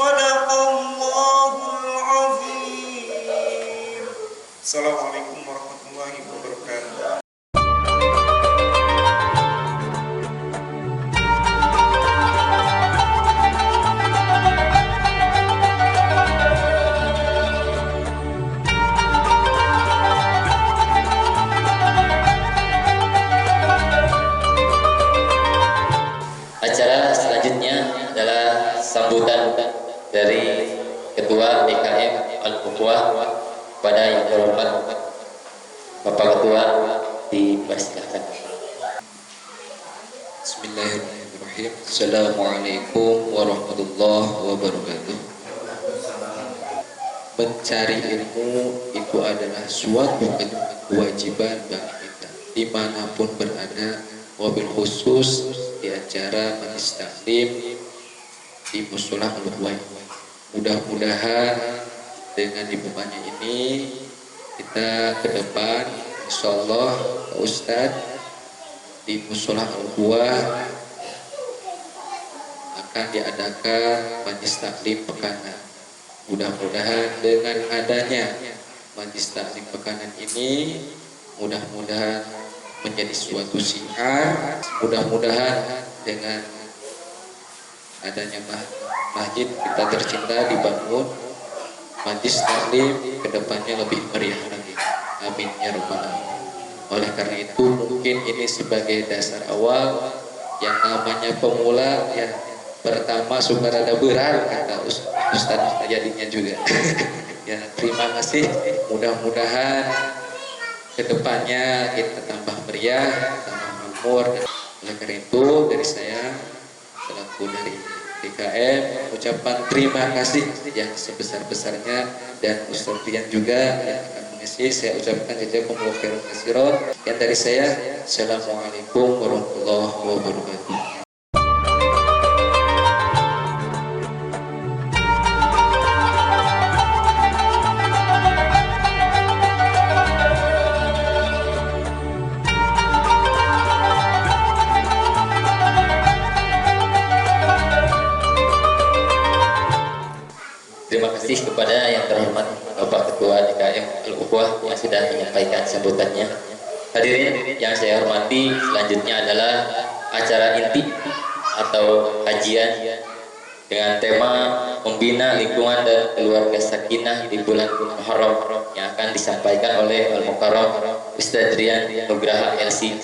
Sadaqallahul azim. Assalamualaikum warahmatullahi wabarakatuh. Acara selanjutnya adalah sambutan dari Ketua DKM Al-Ukhuwah pada yang terhormat Bapak Ketua, dipersilakan. Bismillahirrahmanirrahim. Assalamualaikum warahmatullahi wabarakatuh. Mencari ilmu itu adalah suatu kewajiban bagi kita dimanapun berada, wabil khusus di acara majelis taklim di Mushola Al-Ukhuwah. Mudah-mudahan dengan dibukannya ini kita ke depan insyaallah Pak Ustadz di Mushola Al-Ukhuwah akan diadakan majelis taklim pekanan. Mudah-mudahan dengan adanya majelis taklim pekanan ini mudah-mudahan menjadi suatu syiar. Mudah-mudahan dengan adanya masjid kita tercinta dibangun, majelis taklim kedepannya lebih meriah lagi. Amin ya rabbal alamin. Oleh karena itu mungkin ini sebagai dasar awal, yang namanya pemula ya pertama suka rada berat kata Ustadz jadinya juga. Ya terima kasih. Mudah-mudahan kedepannya kita tambah meriah, tambah makmur. Oleh karena itu dari saya selaku dari DKM ucapan terima kasih yang sebesar-besarnya, dan Ustadz Pian juga yang akan mengisi, saya ucapkan jazakumullahu khairan katsiran. Yang dari saya, assalamualaikum warahmatullahi wabarakatuh. Terima kasih kepada yang terhormat Bapak Ketua DKM Al-Ukhuwah yang sudah menyampaikan sambutannya. Hadirin yang saya hormati, selanjutnya adalah acara inti atau kajian dengan tema membina lingkungan dan keluarga sakinah di bulan Muharram yang akan disampaikan oleh Al-Mukarram Ustadz Rian Nugraha LC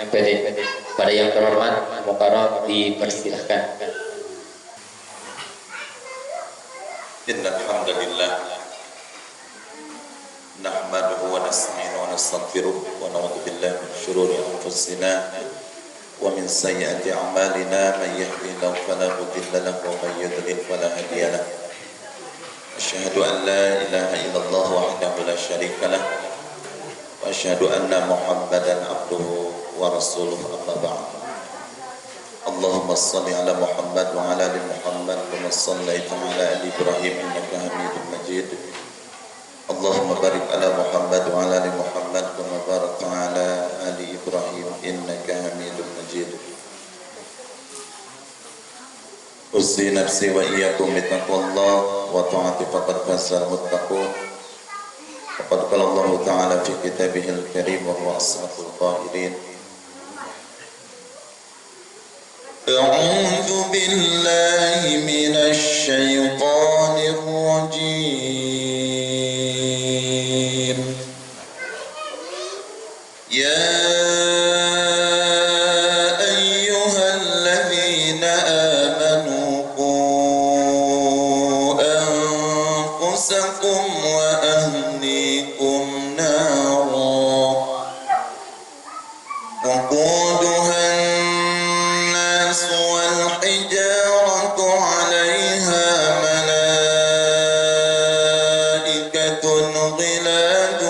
MPD. Pada yang terhormat Al-Mukarram dipersilahkan. Innal hamdalillah nahmaduhu wa nasta'inu wa nastaghfiruh wa na'udzu billahi min shururi anfusina wa min sayyiati a'malina man yahdihillahu fala mudilla lahu wa man yudlil fala hadiya lahu. Asyhadu an la ilaha illallah wahdahu la syarika lah wa asyhadu anna Muhammadan abduhu wa rasuluhu, amma ba'd. Allahumma salli ala Muhammad wa ala ali Muhammad kama sallaita ala ali Ibrahim innaka Hamidum Majid. Allahumma barik ala Muhammad wa ala ali Muhammad kama barakta ala ali Ibrahim innaka Hamidum Majid. Usi nafsi wa iyyakum bittaqwallah wa ta'ati faqad fazal muttaqun. Faqad qala Allah ta'ala fi kitabihil karim wa huwa asdaqul qailin. أعوذ بالله من الشيطان الرجيم. يا أيها الذين آمنوا قوا أنفسكم وأهليكم نارا وقودها والحجارة عليها ملائكة غلاظ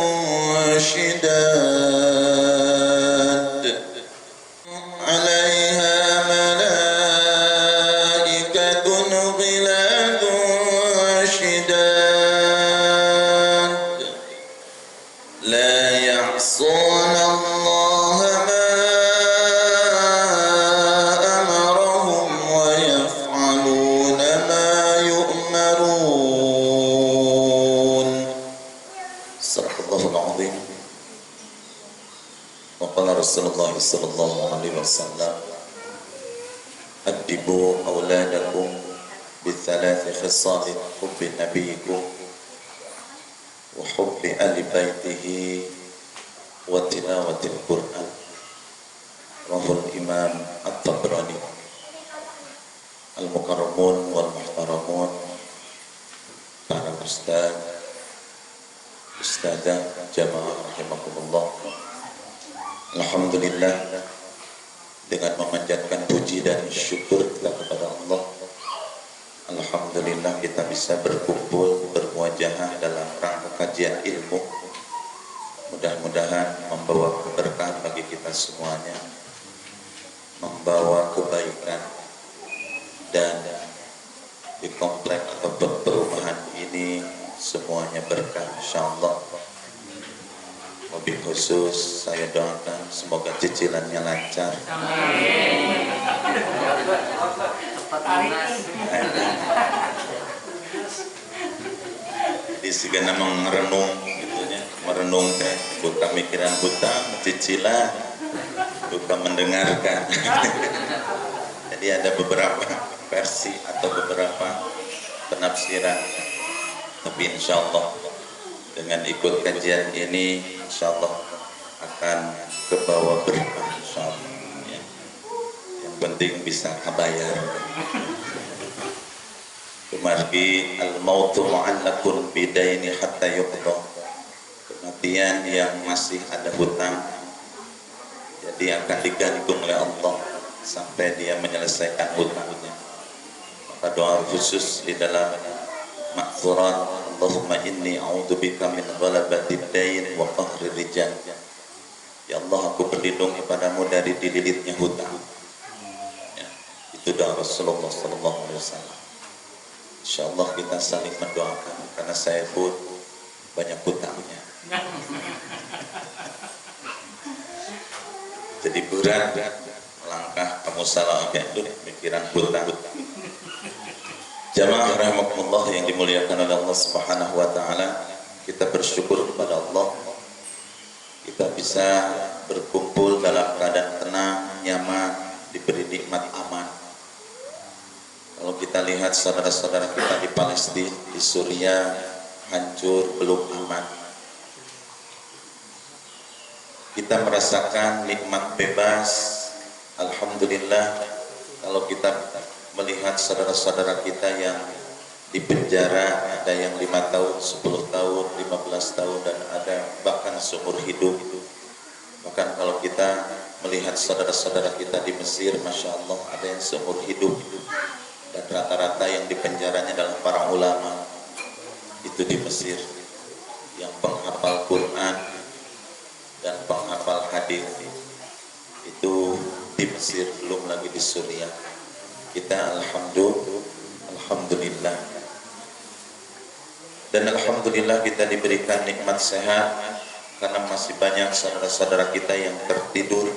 شداد لا يعصون الله ما أمرهم ويفعلون ما يؤمرون. Rasulullah sallallahu alaihi wasallam, "Addibu auladakum بثلاث خصال حب نبيكم وحب آل بيته وتلاوة القرآن." رواه الإمام الطبراني. Al-mukarramun wal muhtaramun, para ustaz, ustazah, jamaah rahimakumullah. Alhamdulillah, dengan memanjatkan puji dan syukur kita kepada Allah, alhamdulillah kita bisa berkumpul, bermuajahah dalam rangka kajian ilmu. Mudah-mudahan membawa keberkahan bagi kita semuanya, membawa kebaikan, dan di komplek atau perumahan ini semuanya berkah insyaallah. Mobil khusus saya doakan semoga cicilannya lancar. Jadi segala merenung gitunya, merenung teh bukan mikiran buta, cicilan bukan mendengarkan. Jadi ada beberapa versi atau beberapa penafsiran, tapi insyaallah dengan ikut kajian ini insyaallah akan kebawa berkah insyaallah ya. Yang penting bisa kabayar. Kemargi al-mautu mu'allaqun bidaini hatta yuqda. Kematian yang masih ada hutang jadi akan digantung oleh Allah sampai dia menyelesaikan hutangnya. Maka doa khusus di dalam makfuran, Allahumma inni a'udzubika min ghalabatid dain wa qahrir rijal. Ya Allah, aku berlindung kepadamu dari dililitnya hutang. Ya, itu doa Rasulullah sallallahu alaihi wasallam. Insyaallah kita saling mendoakan karena saya pun banyak hutangnya. Jadi berat melangkah kamu salah itu pikiran hutang. Jamaah rahimakumullah yang dimuliakan oleh Allah Subhanahu wa taala, kita bersyukur kepada Allah kita bisa berkumpul dalam keadaan tenang, nyaman, diberi nikmat aman. Kalau kita lihat saudara-saudara kita di Palestina, di Suriah hancur, belum aman. Kita merasakan nikmat bebas. Alhamdulillah, kalau kita melihat saudara-saudara kita yang di penjara, ada yang 5 tahun, 10 tahun, 15 tahun, dan ada bahkan seumur hidup. Bahkan kalau kita melihat saudara-saudara kita di Mesir, Masya Allah, ada yang seumur hidup. Dan rata-rata yang di penjaranya adalah para ulama. Itu di Mesir, yang penghafal Quran dan penghafal hadis. Itu di Mesir, belum lagi di Suriah. Kita alhamdulillah. Dan alhamdulillah kita diberikan nikmat sehat karena masih banyak saudara-saudara kita yang tertidur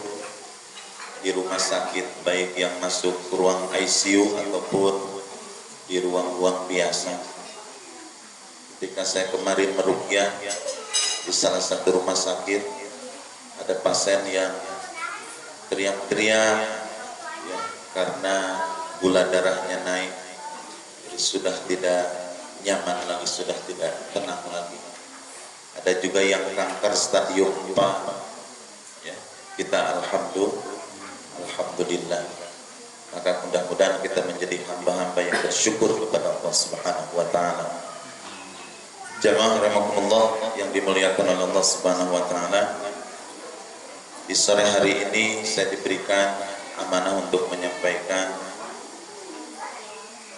di rumah sakit, baik yang masuk ruang ICU ataupun di ruang-ruang biasa. Ketika saya kemarin meruqyah di salah satu rumah sakit, ada pasien yang teriak-teriak ya, karena gula darahnya naik, jadi sudah tidak nyaman lagi, sudah tidak tenang lagi. Ada juga yang kanker stadium 4 ya. Kita alhamdulillah. Maka mudah-mudahan kita menjadi hamba-hamba yang bersyukur kepada Allah Subhanahu wa taala. Jamaah rahimakumullah yang dimuliakan oleh Allah Subhanahu wa taala, di sore hari ini saya diberikan amanah untuk menyampaikan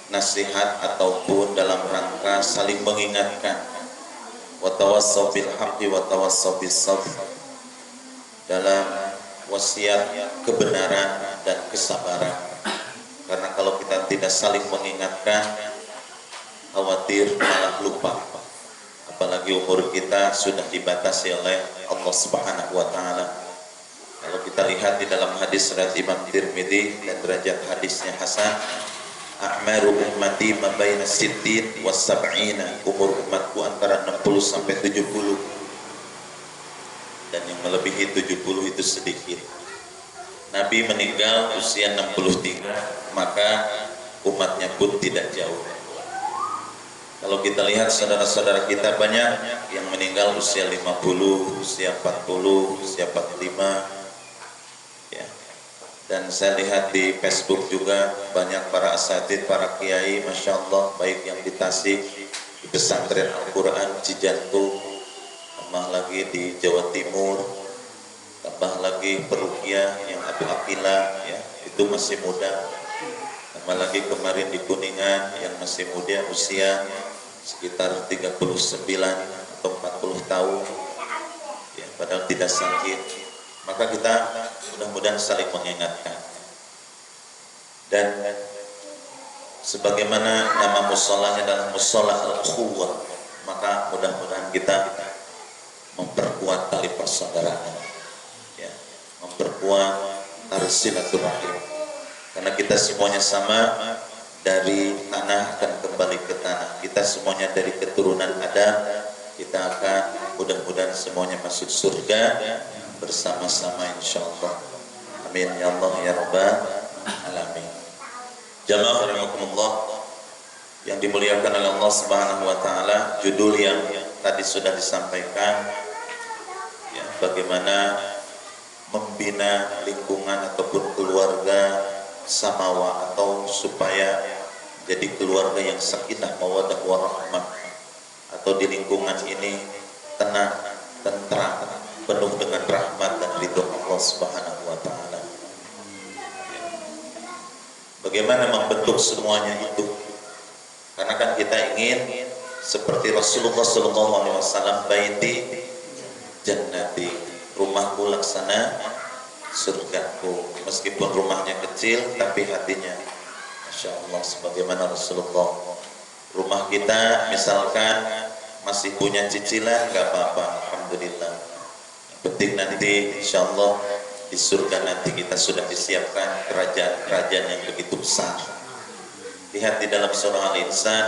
nasihat ataupun dalam rangka saling mengingatkan, wa tawassaw bil haqqi wa tawassaw bis sabr, dalam wasiat kebenaran dan kesabaran. Karena kalau kita tidak saling mengingatkan, khawatir malah lupa. Apalagi umur kita sudah dibatasi oleh Allah Subhanahu wa taala. Kalau kita lihat di dalam hadis riwayat Imam Tirmidzi dan derajat hadisnya hasan, a'maru ummati ma baina sittin was sab'ina, umur umatku antara 60 sampai 70. dan yang melebihi 70 itu sedikit. Nabi meninggal usia 63, maka umatnya pun tidak jauh. Kalau kita lihat saudara-saudara kita banyak yang meninggal usia 50, usia 40, usia 45 ya. Dan saya lihat di Facebook juga banyak para asatidz, para kiai, Masya Allah, baik yang di Tasik, di pesantren Al-Quran Cijantung, tambah lagi di Jawa Timur, tambah lagi Perukia yang Abu Akila ya, itu masih muda, tambah lagi kemarin di Kuningan yang masih muda, usia sekitar 39 atau 40 tahun ya, padahal tidak sakit. Maka kita mudah-mudahan saling mengingatkan, dan sebagaimana nama musholahnya adalah musholah al-ukhuwah, maka mudah-mudahan kita memperkuat tali persaudaraan ya, memperkuat tali silaturahim, karena kita semuanya sama, dari tanah akan kembali ke tanah, kita semuanya dari keturunan Adam, kita akan mudah-mudahan semuanya masuk surga bersama-sama insyaallah. Amin ya Allah ya rabbal alamin. Jamaah rahimakumullah yang dimuliakan oleh Allah Subhanahu wa taala, judul yang tadi sudah disampaikan ya, bagaimana membina lingkungan ataupun keluarga samawa, atau supaya jadi keluarga yang sakinah mawaddah warahmah, atau di lingkungan ini tenang, tentram, penuh dengan rahmat dan ridho Allah Subhanahu wa taala. Bagaimana membentuk semuanya itu? Karena kan kita ingin seperti Rasulullah SAW, baiti jannati, rumahku laksana surgaku. Meskipun rumahnya kecil tapi hatinya Masya Allah sebagaimana Rasulullah. Rumah kita misalkan masih punya cicilan, gak apa-apa, alhamdulillah. Yang penting nanti insya Allah di surga nanti kita sudah disiapkan kerajaan-kerajaan yang begitu besar. Lihat di dalam surah Al-Insan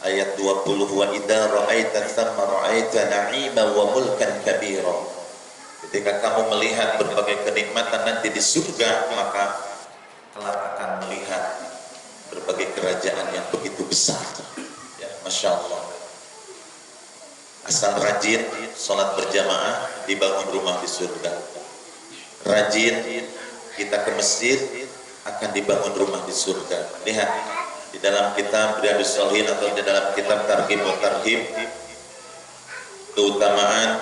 ayat 20, wa idza ra'aita thamma ra'aita na'ima wa mulkan kabira. Ketika kamu melihat berbagai kenikmatan nanti di surga, maka kelak akan melihat berbagai kerajaan yang begitu besar ya, Masya Allah. Asal rajin sholat berjamaah, dibangun rumah di surga. Rajin kita ke masjid, akan dibangun rumah di surga. Lihat di dalam kitab Riyadhus Shalihin atau di dalam kitab Targhib wa Tarhib, keutamaan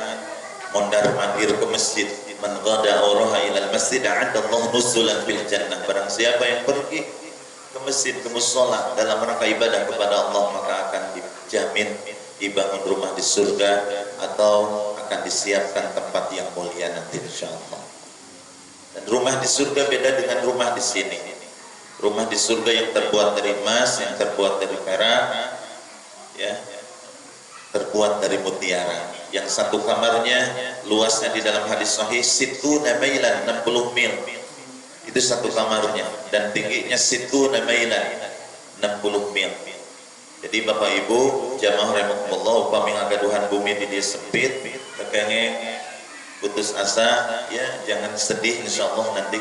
mondar-mandir ke masjid. Man ghada auraha ilal masjid a'adda Allah nuzulan fil jannah. Barang siapa yang pergi ke masjid, ke mushola dalam rangka ibadah kepada Allah, maka akan dijamin dibangun rumah di surga, atau akan disiapkan tempat yang mulia nanti insyaallah. Dan rumah di surga beda dengan rumah di sini. Rumah di surga yang terbuat dari emas, yang terbuat dari perak ya, terbuat dari mutiara. Yang satu kamarnya luasnya di dalam hadis sahih situna mailan, 60 mil. Itu satu kamarnya, dan tingginya situna mailan, 60 mil. Jadi Bapak Ibu jamaah rahimakumullah, upami ngagaduhan bumi di dia sempit, kakenge putus asa ya, jangan sedih, insyaallah nanti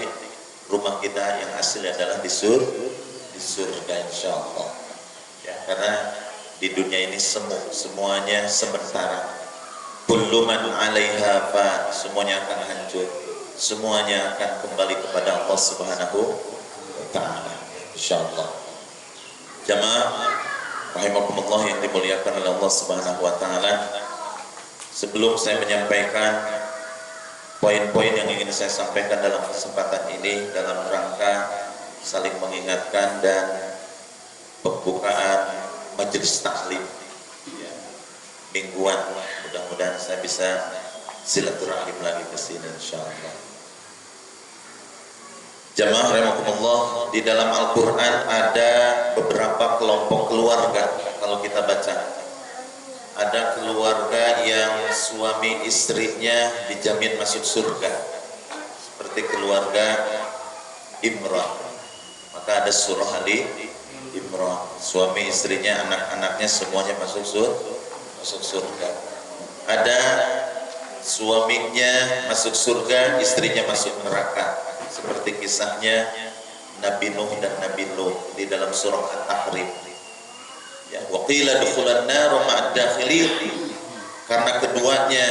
rumah kita yang asli adalah di surga insyaallah ya, karena di dunia ini semuanya sementara. Kullu man 'alaiha fan, semuanya akan hancur, semuanya akan kembali kepada Allah Subhanahu wa taala insyaallah. Jamaah rahimakumullah yang dimuliakan oleh Allah Subhanahu wa taala, sebelum saya menyampaikan poin-poin yang ingin saya sampaikan dalam kesempatan ini dalam rangka saling mengingatkan dan pembukaan majelis taklim ya, mingguan, mudah-mudahan saya bisa silaturahim lagi ke sini insyaallah. Jamaah rahimakumullah, di dalam Al-Quran ada beberapa kelompok keluarga. Kalau kita baca, ada keluarga yang suami istrinya dijamin masuk surga, seperti keluarga Imran. Maka ada surah Ali Imran, suami istrinya, anak-anaknya semuanya masuk surga. Ada suaminya masuk surga, istrinya masuk neraka, seperti kisahnya Nabi Nuh dan Nabi Lut di dalam surah At-Tahrim. Ya, wa qila dukhulan nar ma'ad dakhilin, karena keduanya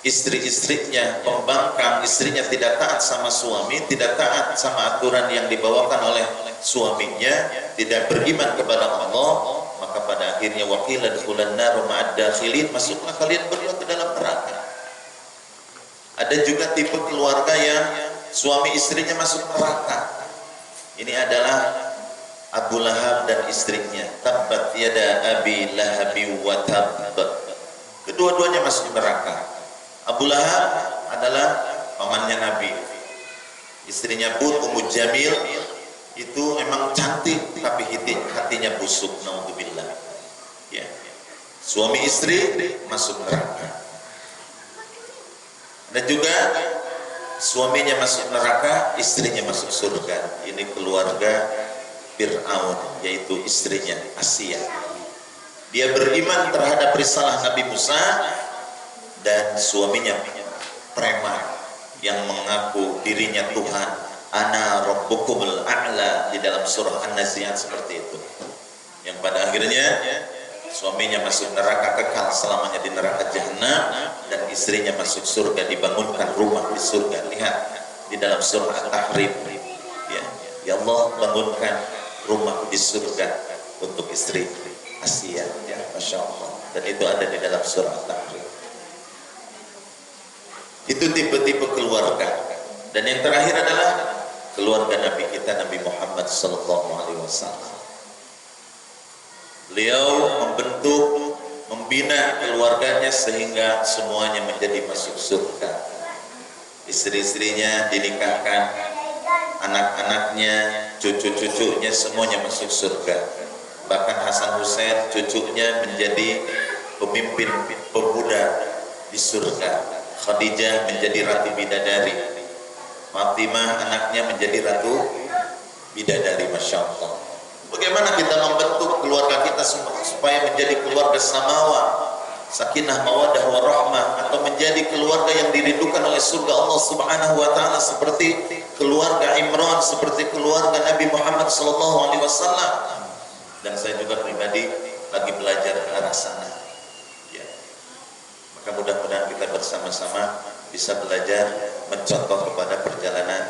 istri-istrinya pembangkang, istrinya tidak taat sama suami, tidak taat sama aturan yang dibawakan oleh suaminya, tidak beriman kepada Allah, maka pada akhirnya wa qila dukhulan nar ma'ad dakhilin, masuklah kalian berdua ke dalam neraka. Ada juga tipe keluarga yang suami istrinya masuk neraka. Ini adalah Abu Lahab dan istrinya. Tabbat yada abi lahabi wa tabb. Kedua-duanya masuk neraka. Abu Lahab adalah pamannya Nabi. Istrinya pun Ummu Jamil itu memang cantik tapi hatinya busuk, naudzubillah. Ya. Suami istri masuk neraka. Dan juga suaminya masuk neraka, istrinya masuk surga. Ini keluarga Fir'aun, yaitu istrinya Asia. Dia beriman terhadap risalah Nabi Musa, dan suaminya preman yang mengaku dirinya Tuhan. Ana rabbukumul a'la, di dalam surah An-Nazi'at seperti itu. Yang pada akhirnya suaminya masuk neraka kekal selamanya di neraka jahanam, dan istrinya masuk surga, dibangunkan rumah di surga. Lihat di dalam surah At-Tahrim, ya Allah bangunkan rumah di surga untuk istri Asia, ya Masya Allah. Dan itu ada di dalam surah At-Tahrim. Itu tipe-tipe keluarga. Dan yang terakhir adalah keluarga Nabi kita, Nabi Muhammad SAW. Beliau membentuk, membina keluarganya sehingga semuanya menjadi masuk surga. Istri-istrinya dinikahkan, anak-anaknya, cucu-cucunya semuanya masuk surga. Bahkan Hasan Hussein cucunya menjadi pemimpin pemuda di surga. Khadijah menjadi ratu bidadari. Fatimah anaknya menjadi ratu bidadari, Masya Allah. Bagaimana kita membentuk keluarga kita supaya menjadi keluarga samawa, sakinah, mawaddah, warahmah, atau menjadi keluarga yang dirindukan oleh surga Allah Subhanahu wa taala, seperti keluarga Imran, seperti keluarga Nabi Muhammad SAW. Dan saya juga pribadi lagi belajar ke arah sana. Ya. Maka mudah-mudahan kita bersama-sama bisa belajar mencontoh kepada perjalanan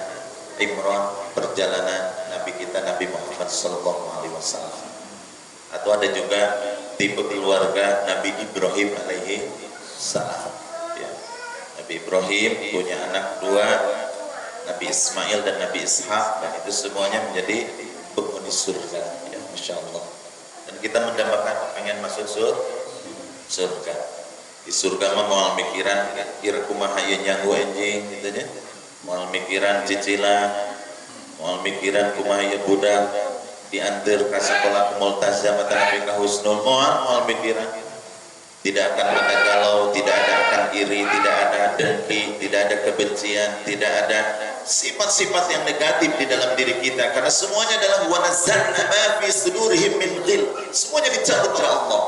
Imran, perjalanan Nabi kita Nabi Muhammad SAW. Atau ada juga tipe keluarga Nabi Ibrahim alaihi salam. Ya. Nabi Ibrahim punya anak dua, Nabi Ismail dan Nabi Ishak, dan itu semuanya menjadi penghuni surga. Ya, Masya Allah. Dan kita mendambakan pengen masuk surga. Di surga mah mau mikiran kira kumaha ieu nyanggu anjing gitu nya. Mau mikiran cicilan, mau mikiran kumaha ieu budak diantar ke sekolah Multazam atau Nabi ka Husnul, mau mikiran. Tidak akan ada galau, tidak ada akan iri, tidak ada dengki, tidak ada kebencian, tidak ada sifat-sifat yang negatif di dalam diri kita, karena semuanya adalah wa nazzalna ma fi sudurihim min ghil. Semuanya dicabut oleh Allah.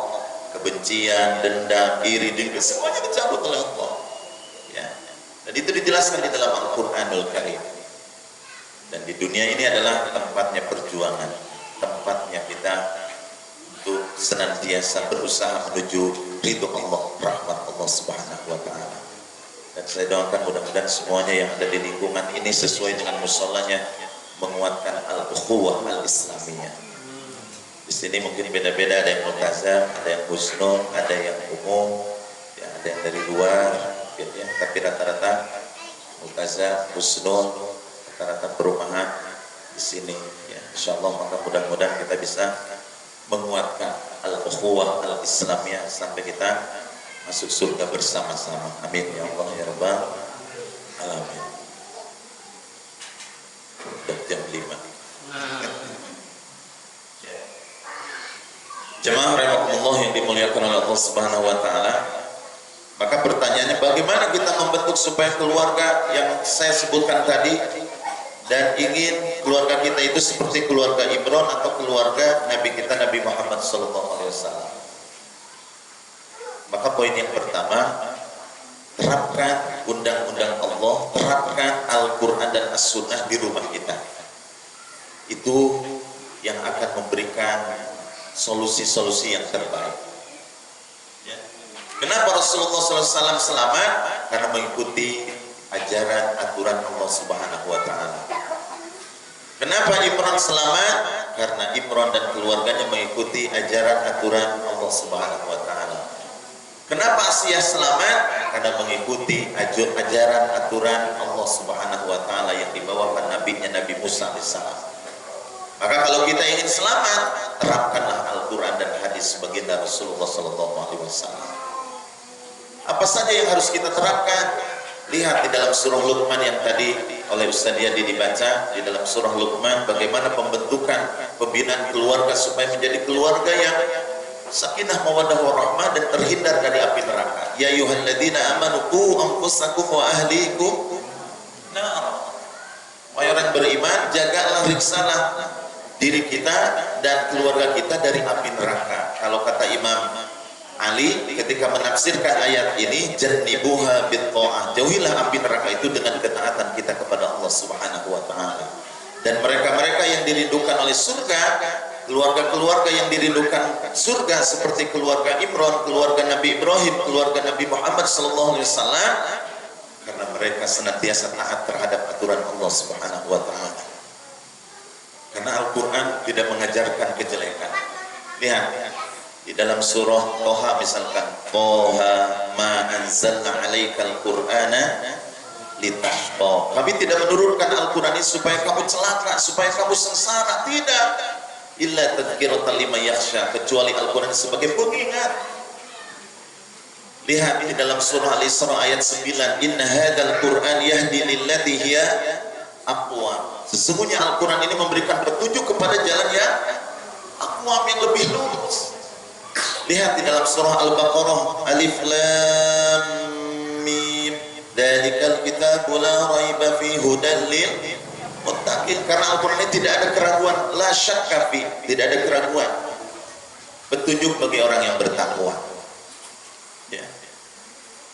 Kebencian, dendam, iri, dengki, semuanya dicabut oleh Allah. Ya. Dan itu dijelaskan di dalam Al-Qur'anul Karim. Dan di dunia ini adalah tempatnya perjuangan, tempatnya kita untuk senantiasa berusaha menuju ridho Allah, rahmat Allah Subhanahu wa taala. Dan saya doakan mudah-mudahan semuanya yang ada di lingkungan ini sesuai dengan musallanya menguatkan al-ukhuwah al-islamiyah. Di sini mungkin beda-beda, ada yang multazam, ada yang husnul, ada yang umum, ya, ada yang dari luar, ya, tapi rata-rata multazam, husnul, rata-rata perumahan di sini. Ya, insyaallah maka mudah-mudahan kita bisa menguatkan al-ukhuwah al-islamiyah sampai kita masuk surga bersama-sama. Amin ya Allah ya Rabbal alamin. Udah jam 5. Jemaah rahimakumullah yang dimuliakan oleh Allah Subhanahu wa taala. Maka pertanyaannya, bagaimana kita membentuk supaya keluarga yang saya sebutkan tadi, dan ingin keluarga kita itu seperti keluarga Imran atau keluarga Nabi kita Nabi Muhammad SAW. Maka poin yang pertama, terapkan undang-undang Allah, terapkan Al-Quran dan As-Sunnah di rumah kita. Itu yang akan memberikan solusi-solusi yang terbaik. Ya. Kenapa Rasulullah SAW selamat? Karena mengikuti ajaran aturan Allah Subhanahu wa Ta'ala. Kenapa Imran selamat? Karena Imran dan keluarganya mengikuti ajaran aturan Allah Subhanahu wa Ta'ala. Kenapa Asiyah selamat? Karena mengikuti ajaran aturan Allah Subhanahu wa Ta'ala yang dibawakan nabinya Nabi Musa alaihissalam. Maka kalau kita ingin selamat, terapkanlah Al-Quran dan hadis baginda Rasulullah SAW. Apa saja yang harus kita terapkan? Lihat di dalam surah Luqman yang tadi oleh Ustaz Yadi dibaca, di dalam surah Luqman bagaimana pembentukan pembinaan keluarga supaya menjadi keluarga yang sakinah mawaddah warahmah dan terhindar dari api neraka. Ya ayyuhalladzina amanu qu anfusakum wa ahlikum nar. Wahai orang beriman, jagalah, riksalah diri kita dan keluarga kita dari api neraka. Kalau kata Imam Ali ketika menafsirkan ayat ini, jannibuha bitta'ah, jauhilah api neraka itu dengan ketaatan kita kepada Allah Subhanahu wa Ta'ala. Dan mereka-mereka yang dirindukan oleh surga, keluarga-keluarga yang dirindukan surga seperti keluarga Imran, keluarga Nabi Ibrahim, keluarga Nabi Muhammad sallallahu alaihi wasallam, karena mereka senantiasa taat terhadap aturan Allah Subhanahu wa Ta'ala. Karena Al-Quran tidak mengajarkan kejelekan. Lihat di dalam surah Toha misalkan, Toha ma anzalna alaikal qur'ana litashqa. Kami tidak menurunkan Al-Quran ini supaya kamu celaka, supaya kamu sengsara. Tidak. Illa tadhkiratan liman yakhsha, kecuali Al-Quran sebagai pengingat. Lihat di dalam surah Al-Isra ayat 9, inna hadzal qur'an yahdi lillati hiya aqwam. Sesungguhnya Al-Quran ini memberikan petunjuk kepada jalan yang aqwam, yang lebih lurus. Lihat di dalam surah Al-Baqarah, alif lam mim, dzalikal kitabu la raiba fi hudan lil muttaqin. Karena Al-Quran ini tidak ada keraguan, la syakka fi, tidak ada keraguan. Petunjuk bagi orang yang bertakwa. Ya.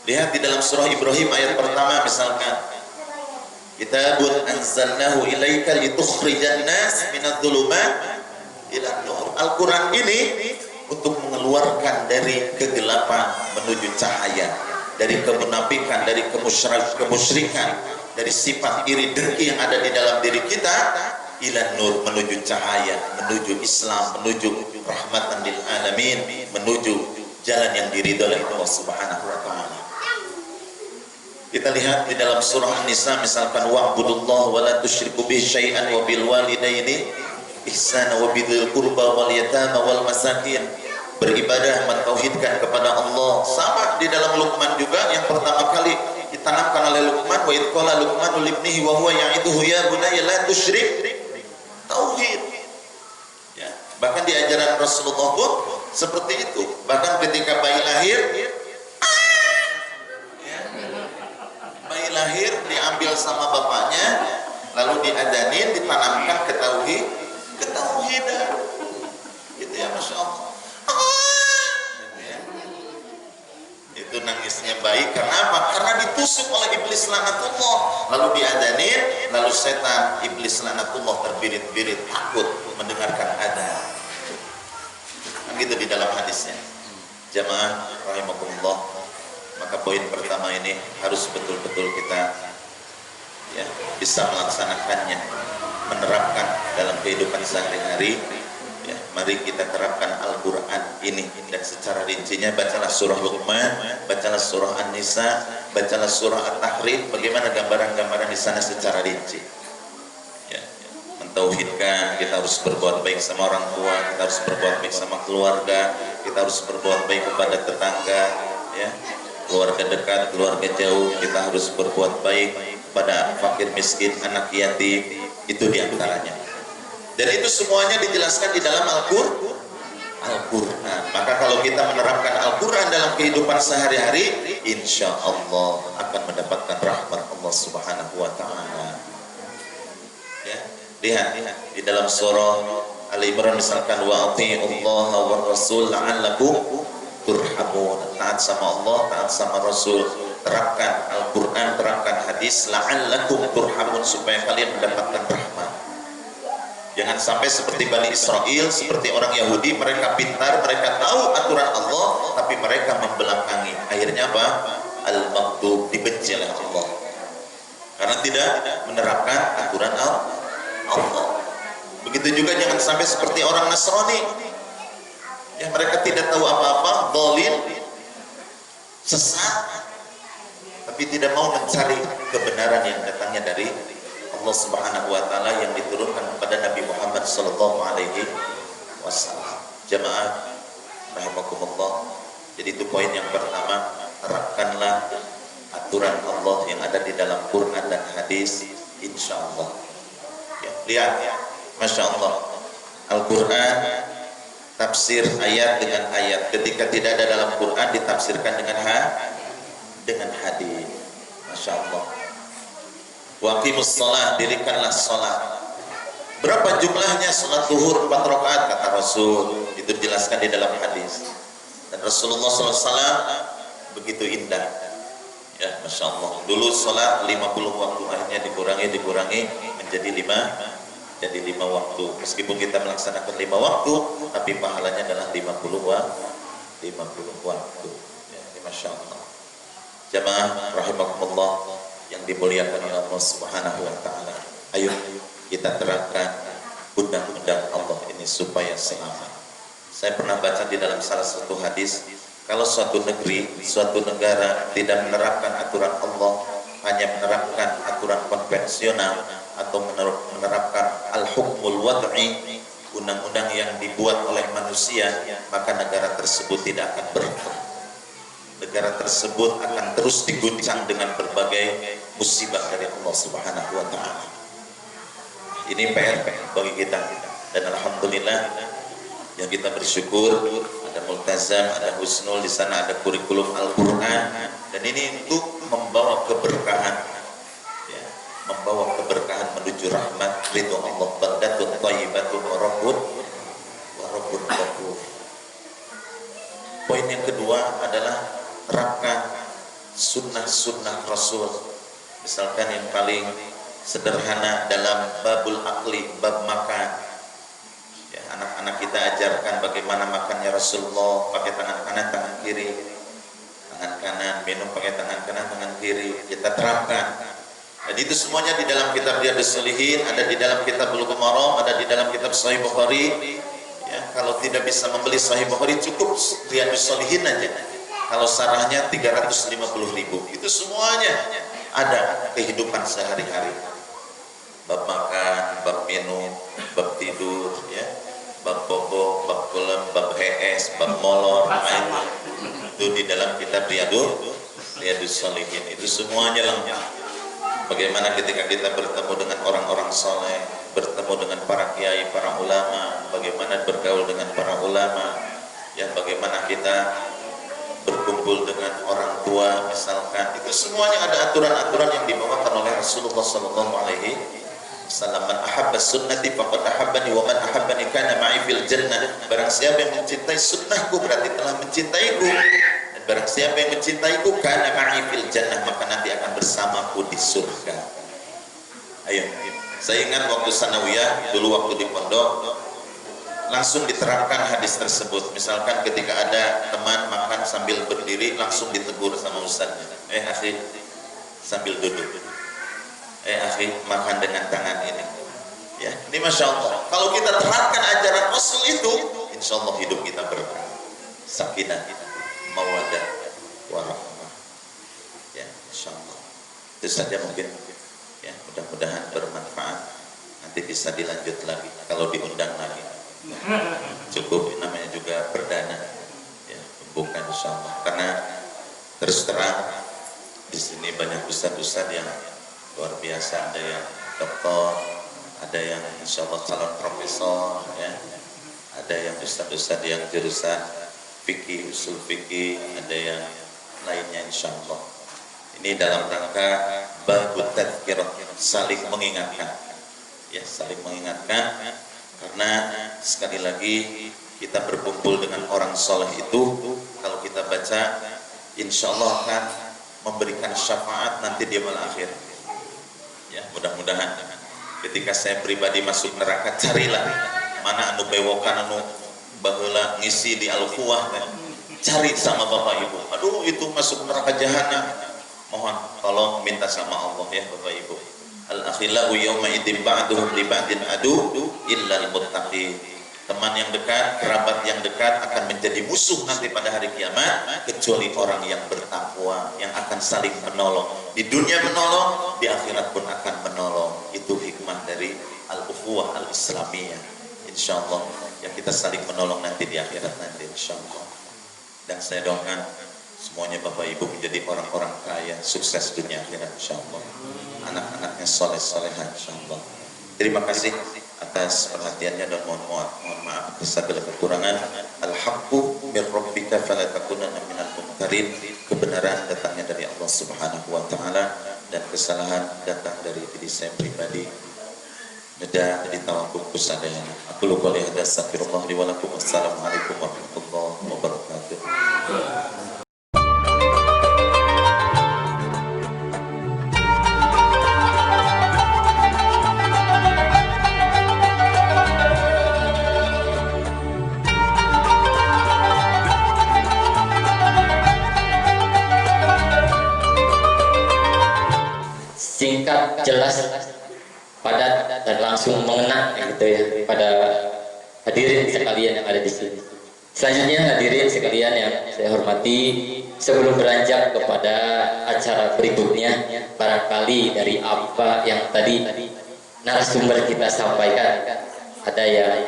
Lihat di dalam surah Ibrahim ayat pertama misalkan, kitabun anzalnahu ilaika litukhrijan nas minadh-dhulumat ila nur. Al-Quran ini untuk mengeluarkan dari kegelapan menuju cahaya, dari kemunafikan, dari kemusyrikan, dari sifat iri dengki yang ada di dalam diri kita, ila nur, menuju cahaya, menuju Islam, menuju rahmatan lil alamin, menuju jalan yang diridhoi oleh Allah Subhanahu wa Ta'ala. Kita lihat di dalam surah An-Nisa misalkan, wa'budullaha wa la tusyriku bihi syai'an wa bil walidaini ihsana wa bidzil qurba wal yatama wal masakin. Beribadah, mentauhidkan kepada Allah. Sama di dalam Luqman juga yang pertama kali ditanamkan oleh Luqman, wa idh qala Luqmanu libnihi wa huwa ya'iduhu ya bunayya la tusyrik, tauhid. Ya, bahkan di ajaran Rasulullah pun seperti itu. Bahkan ketika bayi lahir, bayi lahir diambil sama bapaknya, lalu diadanin, ditanamkan ketauhidan. Gitu ya, Masya Allah. Gitu ya. Itu nangisnya bayi karena apa? Karena ditusuk oleh iblis laknatullah, lalu diadanin, lalu setan iblis laknatullah terbirit-birit takut mendengarkan adzan. Gitu di dalam hadisnya. Jamaah rahimakumullah. Maka poin pertama ini harus betul-betul kita ya bisa melaksanakannya, menerapkan dalam kehidupan sehari-hari. Ya, mari kita terapkan Al-Quran ini dan secara rincinya bacalah surah Luqman, bacalah surah An-Nisa, bacalah surah At-Tahrim. Bagaimana gambaran-gambaran di sana secara rinci. Ya, mentauhidkan, kita harus berbuat baik sama orang tua, kita harus berbuat baik sama keluarga, kita harus berbuat baik kepada tetangga, ya, keluarga dekat, keluarga jauh. Kita harus berbuat baik kepada fakir miskin, anak yatim. Itu diantaranya. Dan itu semuanya dijelaskan di dalam Al-Quran. Maka kalau kita menerapkan Al-Quran dalam kehidupan sehari-hari, insya Allah akan mendapatkan rahmat Allah Subhanahu wa Ta'ala. Ya, lihat di dalam surah Al-Imran misalkan, wa ati'ullaha wa rasul la'allakum turhamun. Taat sama Allah, taat sama Rasul, terapkan Al-Quran, terapkan hadis, la'allakum turhamun, supaya kalian mendapatkan rahmat. Jangan sampai seperti Bani Israel, seperti orang Yahudi, mereka pintar, mereka tahu aturan Allah, tapi mereka membelakangi. Akhirnya apa? Al-Maghdub, dibenci oleh Allah karena tidak menerapkan aturan Allah. Begitu juga jangan sampai seperti orang Nasrani, yang mereka tidak tahu apa-apa, dhalil, sesat, tapi tidak mau mencari kebenaran yang datangnya dari Allah Subhanahu wa taala yang diturunkan kepada Nabi Muhammad sallallahu alaihi wasallam. Jamaah rahimakumullah. Jadi itu poin yang pertama, terapkanlah aturan Allah yang ada di dalam Quran dan hadis, insyaallah. Ya, lihat, masya Allah, Al-Quran tafsir ayat dengan ayat. Ketika tidak ada dalam Quran, ditafsirkan dengan hadis. Masya Allah. Waqimus shalah, dirikanlah salat. Berapa jumlahnya salat zuhur 4 rakaat kata Rasul, itu dijelaskan di dalam hadis. Dan Rasulullah SAW begitu indah. Ya, masya Allah. Dulu salat 50 waktu, akhirnya dikurangi menjadi 5 waktu. Meskipun kita melaksanakan 5 waktu, tapi pahalanya adalah 50 waktu. Ya, masya Allah. Jamaah rahimakumullah yang dimuliakan oleh Allah Subhanahu wa taala. Ayo kita terapkan undang-undang Allah ini supaya selamat. Saya pernah baca di dalam salah satu hadis, kalau suatu negeri, suatu negara tidak menerapkan aturan Allah, hanya menerapkan aturan konvensional atau menerapkan al-hukmul wad'i, undang-undang yang dibuat oleh manusia, maka negara tersebut tidak akan berkembang. Negara tersebut akan terus diguncang dengan berbagai musibah dari Allah Subhanahu wa taala. Ini PR bagi kita, dan alhamdulillah yang kita bersyukur ada multazam, ada husnul, di sana ada kurikulum Al-Qur'an, dan ini untuk membawa keberkahan, ya, membawa keberkahan menuju rahmat ridho Allah. Baldatun thayyibatun wa rabbun ghafur. Poin yang kedua adalah terapkan sunnah-sunnah Rasul. Misalkan yang paling sederhana dalam babul akli, bab makan, ya, anak-anak kita ajarkan bagaimana makannya Rasulullah, pakai tangan kanan, tangan kiri, tangan kanan, minum pakai tangan kanan, tangan kiri, kita terapkan. Dan itu semuanya di dalam kitab Riyadhus Shalihin, ada di dalam kitab Bulughul Maram, ada di dalam kitab Sahih Bukhari. Ya, kalau tidak bisa membeli Sahih Bukhari, cukup Riyadhus Shalihin aja. Kalau sarahnya 350.000, itu semuanya ada kehidupan sehari-hari. Bab makan, bab minum, bab tidur, ya, bab bobo, bab kulem, bab HS, bab molor, itu di dalam kitab Riyadhus Shalihin. Itu semuanya lengkap. Bagaimana ketika kita bertemu dengan orang-orang soleh, bertemu dengan para kiai, para ulama, bagaimana bergaul dengan para ulama, ya, bagaimana kita berkumpul dengan orang tua misalkan, itu semuanya ada aturan-aturan yang dibawakan oleh Rasulullah sallallahu alaihi wasallam. Man ahabba sunnati faqad ahabbani wa man ahabbani kana ma'i fil jannah. Barang siapa yang mencintai sunnahku berarti telah mencintaiku, dan barang siapa yang mencintaiku kana ma'i fil jannah, maka nanti akan bersamaku di surga. Ayo, saya ingat waktu sanawiyah dulu, waktu di pondok, langsung diterapkan hadis tersebut. Misalkan ketika ada teman makan sambil berdiri, langsung ditegur sama ustaznya, akhi, sambil duduk, akhi, makan dengan tangan ini. Ya, ini masya Allah. Kalau kita terapkan ajaran Rasul itu, insya Allah hidup kita berkah, sakinah, mawaddah, warahmah. Ya, insya Allah. Itu saja mungkin. Ya, mudah-mudahan bermanfaat. Nanti bisa dilanjut lagi kalau diundang lagi. Cukup, namanya juga perdana, ya, bukan insyaallah. Karena terus terang di sini banyak ustadz-ustadz yang luar biasa, ada yang doktor, ada yang insyaallah calon profesor, ya, ada yang ustadz-ustadz yang jurusan fikih, usul fikih, ada yang lainnya insyaallah. Ini dalam rangka babut tadzkirah, saling mengingatkan, ya, saling mengingatkan. Karena sekali lagi kita berkumpul dengan orang soleh itu, kalau kita baca, insya Allah akan memberikan syafaat nanti di amal akhir. Ya, mudah-mudahan ketika saya pribadi masuk neraka, carilah mana anu bewokan anu baheula ngisi di al-quwah, cari sama Bapak Ibu. Aduh, itu masuk neraka jahanam. Mohon tolong minta sama Allah ya Bapak Ibu. Al-akhillau yawma idzin ba'duhum li ba'din adu illa al-muttaqin. Teman yang dekat, kerabat yang dekat akan menjadi musuh nanti pada hari kiamat kecuali orang yang bertakwa, yang akan saling menolong. Di dunia menolong, di akhirat pun akan menolong. Itu hikmah dari al-ukhuwah al-islamiyah. Insyaallah ya, kita saling menolong nanti di akhirat nanti insyaallah. Dan saya doakan semuanya Bapak Ibu menjadi orang-orang kaya, sukses dunia akhirat insyaallah. Anak-anaknya soleh-solehah insyaallah. Terima kasih atas perhatiannya dan mohon maaf atas segala kekurangan. Al-haqqu min rabbika fala takunanna minal mumtarin. Kebenaran datangnya dari Allah Subhanahu wa taala dan kesalahan datang dari diri saya pribadi. Neda di tawakkul kusadaya. Aku lupa li hada astaghfirullah li wa lakum. Wassalamualaikum warahmatullahi wabarakatuh. Singkat, jelas, padat dan langsung mengena gitu ya pada hadirin sekalian yang ada di sini. Selanjutnya hadirin sekalian yang saya hormati, sebelum beranjak kepada acara berikutnya, barangkali dari apa yang tadi narasumber kita sampaikan ada yang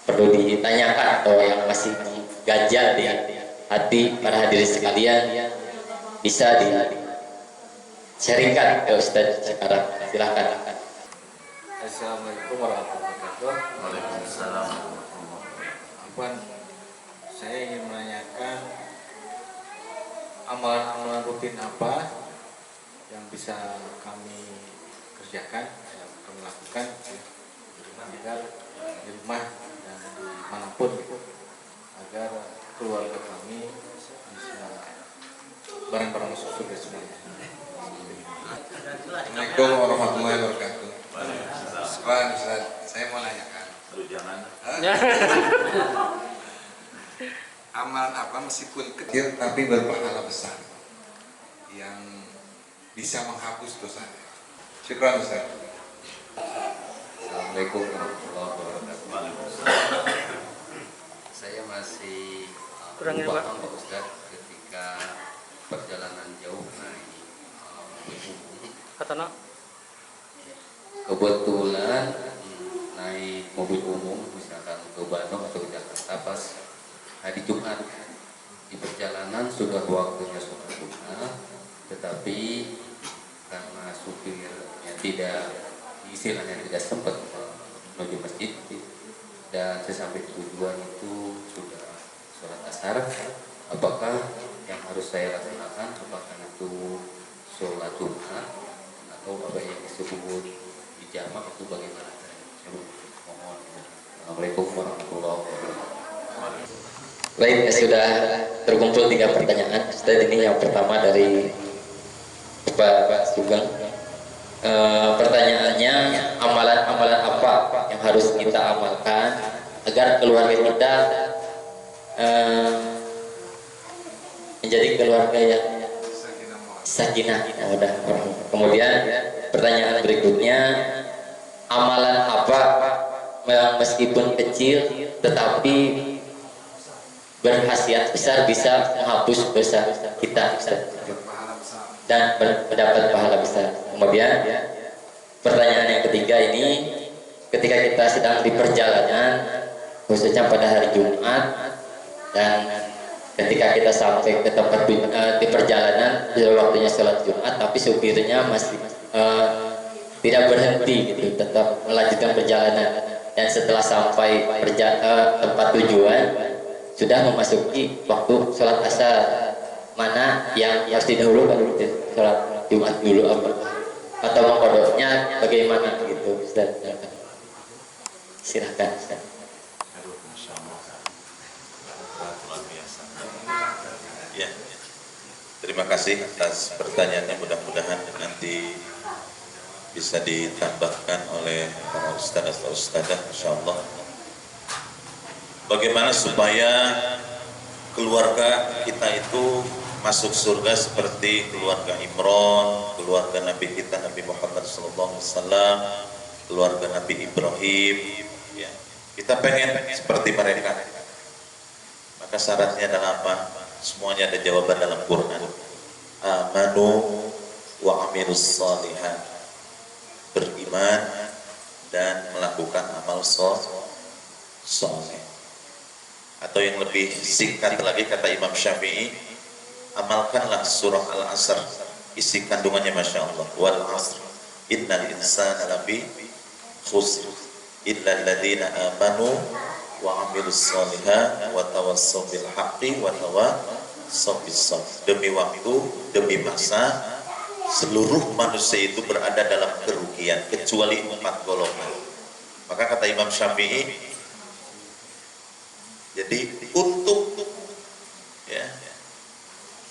perlu ditanyakan atau yang masih ganjal di hati para hadirin sekalian, bisa sharingkan ke Ustaz sekarang, silahkan. Assalamualaikum warahmatullahi wabarakatuh. Waalaikumsalam. Afwan, saya ingin menanyakan amalan-amalan rutin apa yang bisa kami kerjakan, yang kami lakukan agar di rumah dan dimanapun gitu, agar keluarga kami bisa bareng-bareng masuk surga semuanya. Assalamualaikum warahmatullahi wabarakatuh. Sekarang saya mau nanyakan. Amalan apa meskipun kecil tapi berpahala besar yang bisa menghapus dosa? Syukran Ustaz. Assalamualaikum warahmatullahi wabarakatuh. Saya masih lupa Pak Ustaz ketika perjalanan jauh naik kebetulan naik mobil umum misalkan ke Bandung atau ke Jakarta pas hari Jumat di perjalanan sudah waktunya sholat Jumat, tetapi karena supirnya tidak sempat menuju masjid dan sesampai tujuan itu sudah sholat asar, apakah yang harus saya laksanakan, apakah itu sholat Jumat atau apa yang disebut dijamak itu bagaimana? Saya mohon. Assalamualaikum warahmatullahi wabarakatuh. Baik, sudah terkumpul 3 pertanyaan. Ustaz, ini yang pertama dari Pak Sugeng. Pertanyaannya, amalan-amalan apa yang harus kita amalkan agar keluarga kita menjadi keluarga yang sakinah. Kemudian pertanyaan berikutnya, amalan apa yang meskipun kecil tetapi berkhasiat besar bisa menghapus dosa kita dan mendapat pahala besar. Kemudian pertanyaan yang ketiga ini, ketika kita sedang di perjalanan khususnya pada hari Jumat dan ketika kita sampai ke tempat di perjalanan sudah waktunya sholat Jumat, tapi supirnya masih tidak berhenti gitu, tetap melanjutkan perjalanan, dan setelah sampai tempat tujuan sudah memasuki waktu sholat asar, mana yang harus didahulukan gitu, sholat Jumat dulu apa atau mengkodoknya bagaimana gitu, Ustaz? Silahkan Ustaz. Terima kasih atas pertanyaannya, mudah-mudahan nanti bisa ditambahkan oleh para ustadz atau ustadzah insyaallah. Bagaimana supaya keluarga kita itu masuk surga seperti keluarga Imran, keluarga Nabi kita Nabi Muhammad SAW, keluarga Nabi Ibrahim, ya. Kita pengen seperti mereka. Maka syaratnya adalah apa? Semuanya ada jawaban dalam Quran. Amanu wa amilus shalihat. Beriman dan melakukan amal soleh. Atau yang lebih singkat lagi kata Imam Syafi'i, amalkanlah surah Al-Asr, isi kandungannya Masya Allah. Wal asr innal insana lafi khusr illa alladhina amanu wa amilus shalihat wa tawassaw bil haqqi wa tawassaw bis sabr. Demi waktu, demi masa, seluruh manusia itu berada dalam kerugian kecuali 4 golongan. Maka kata Imam Syafi'i, jadi untuk ya,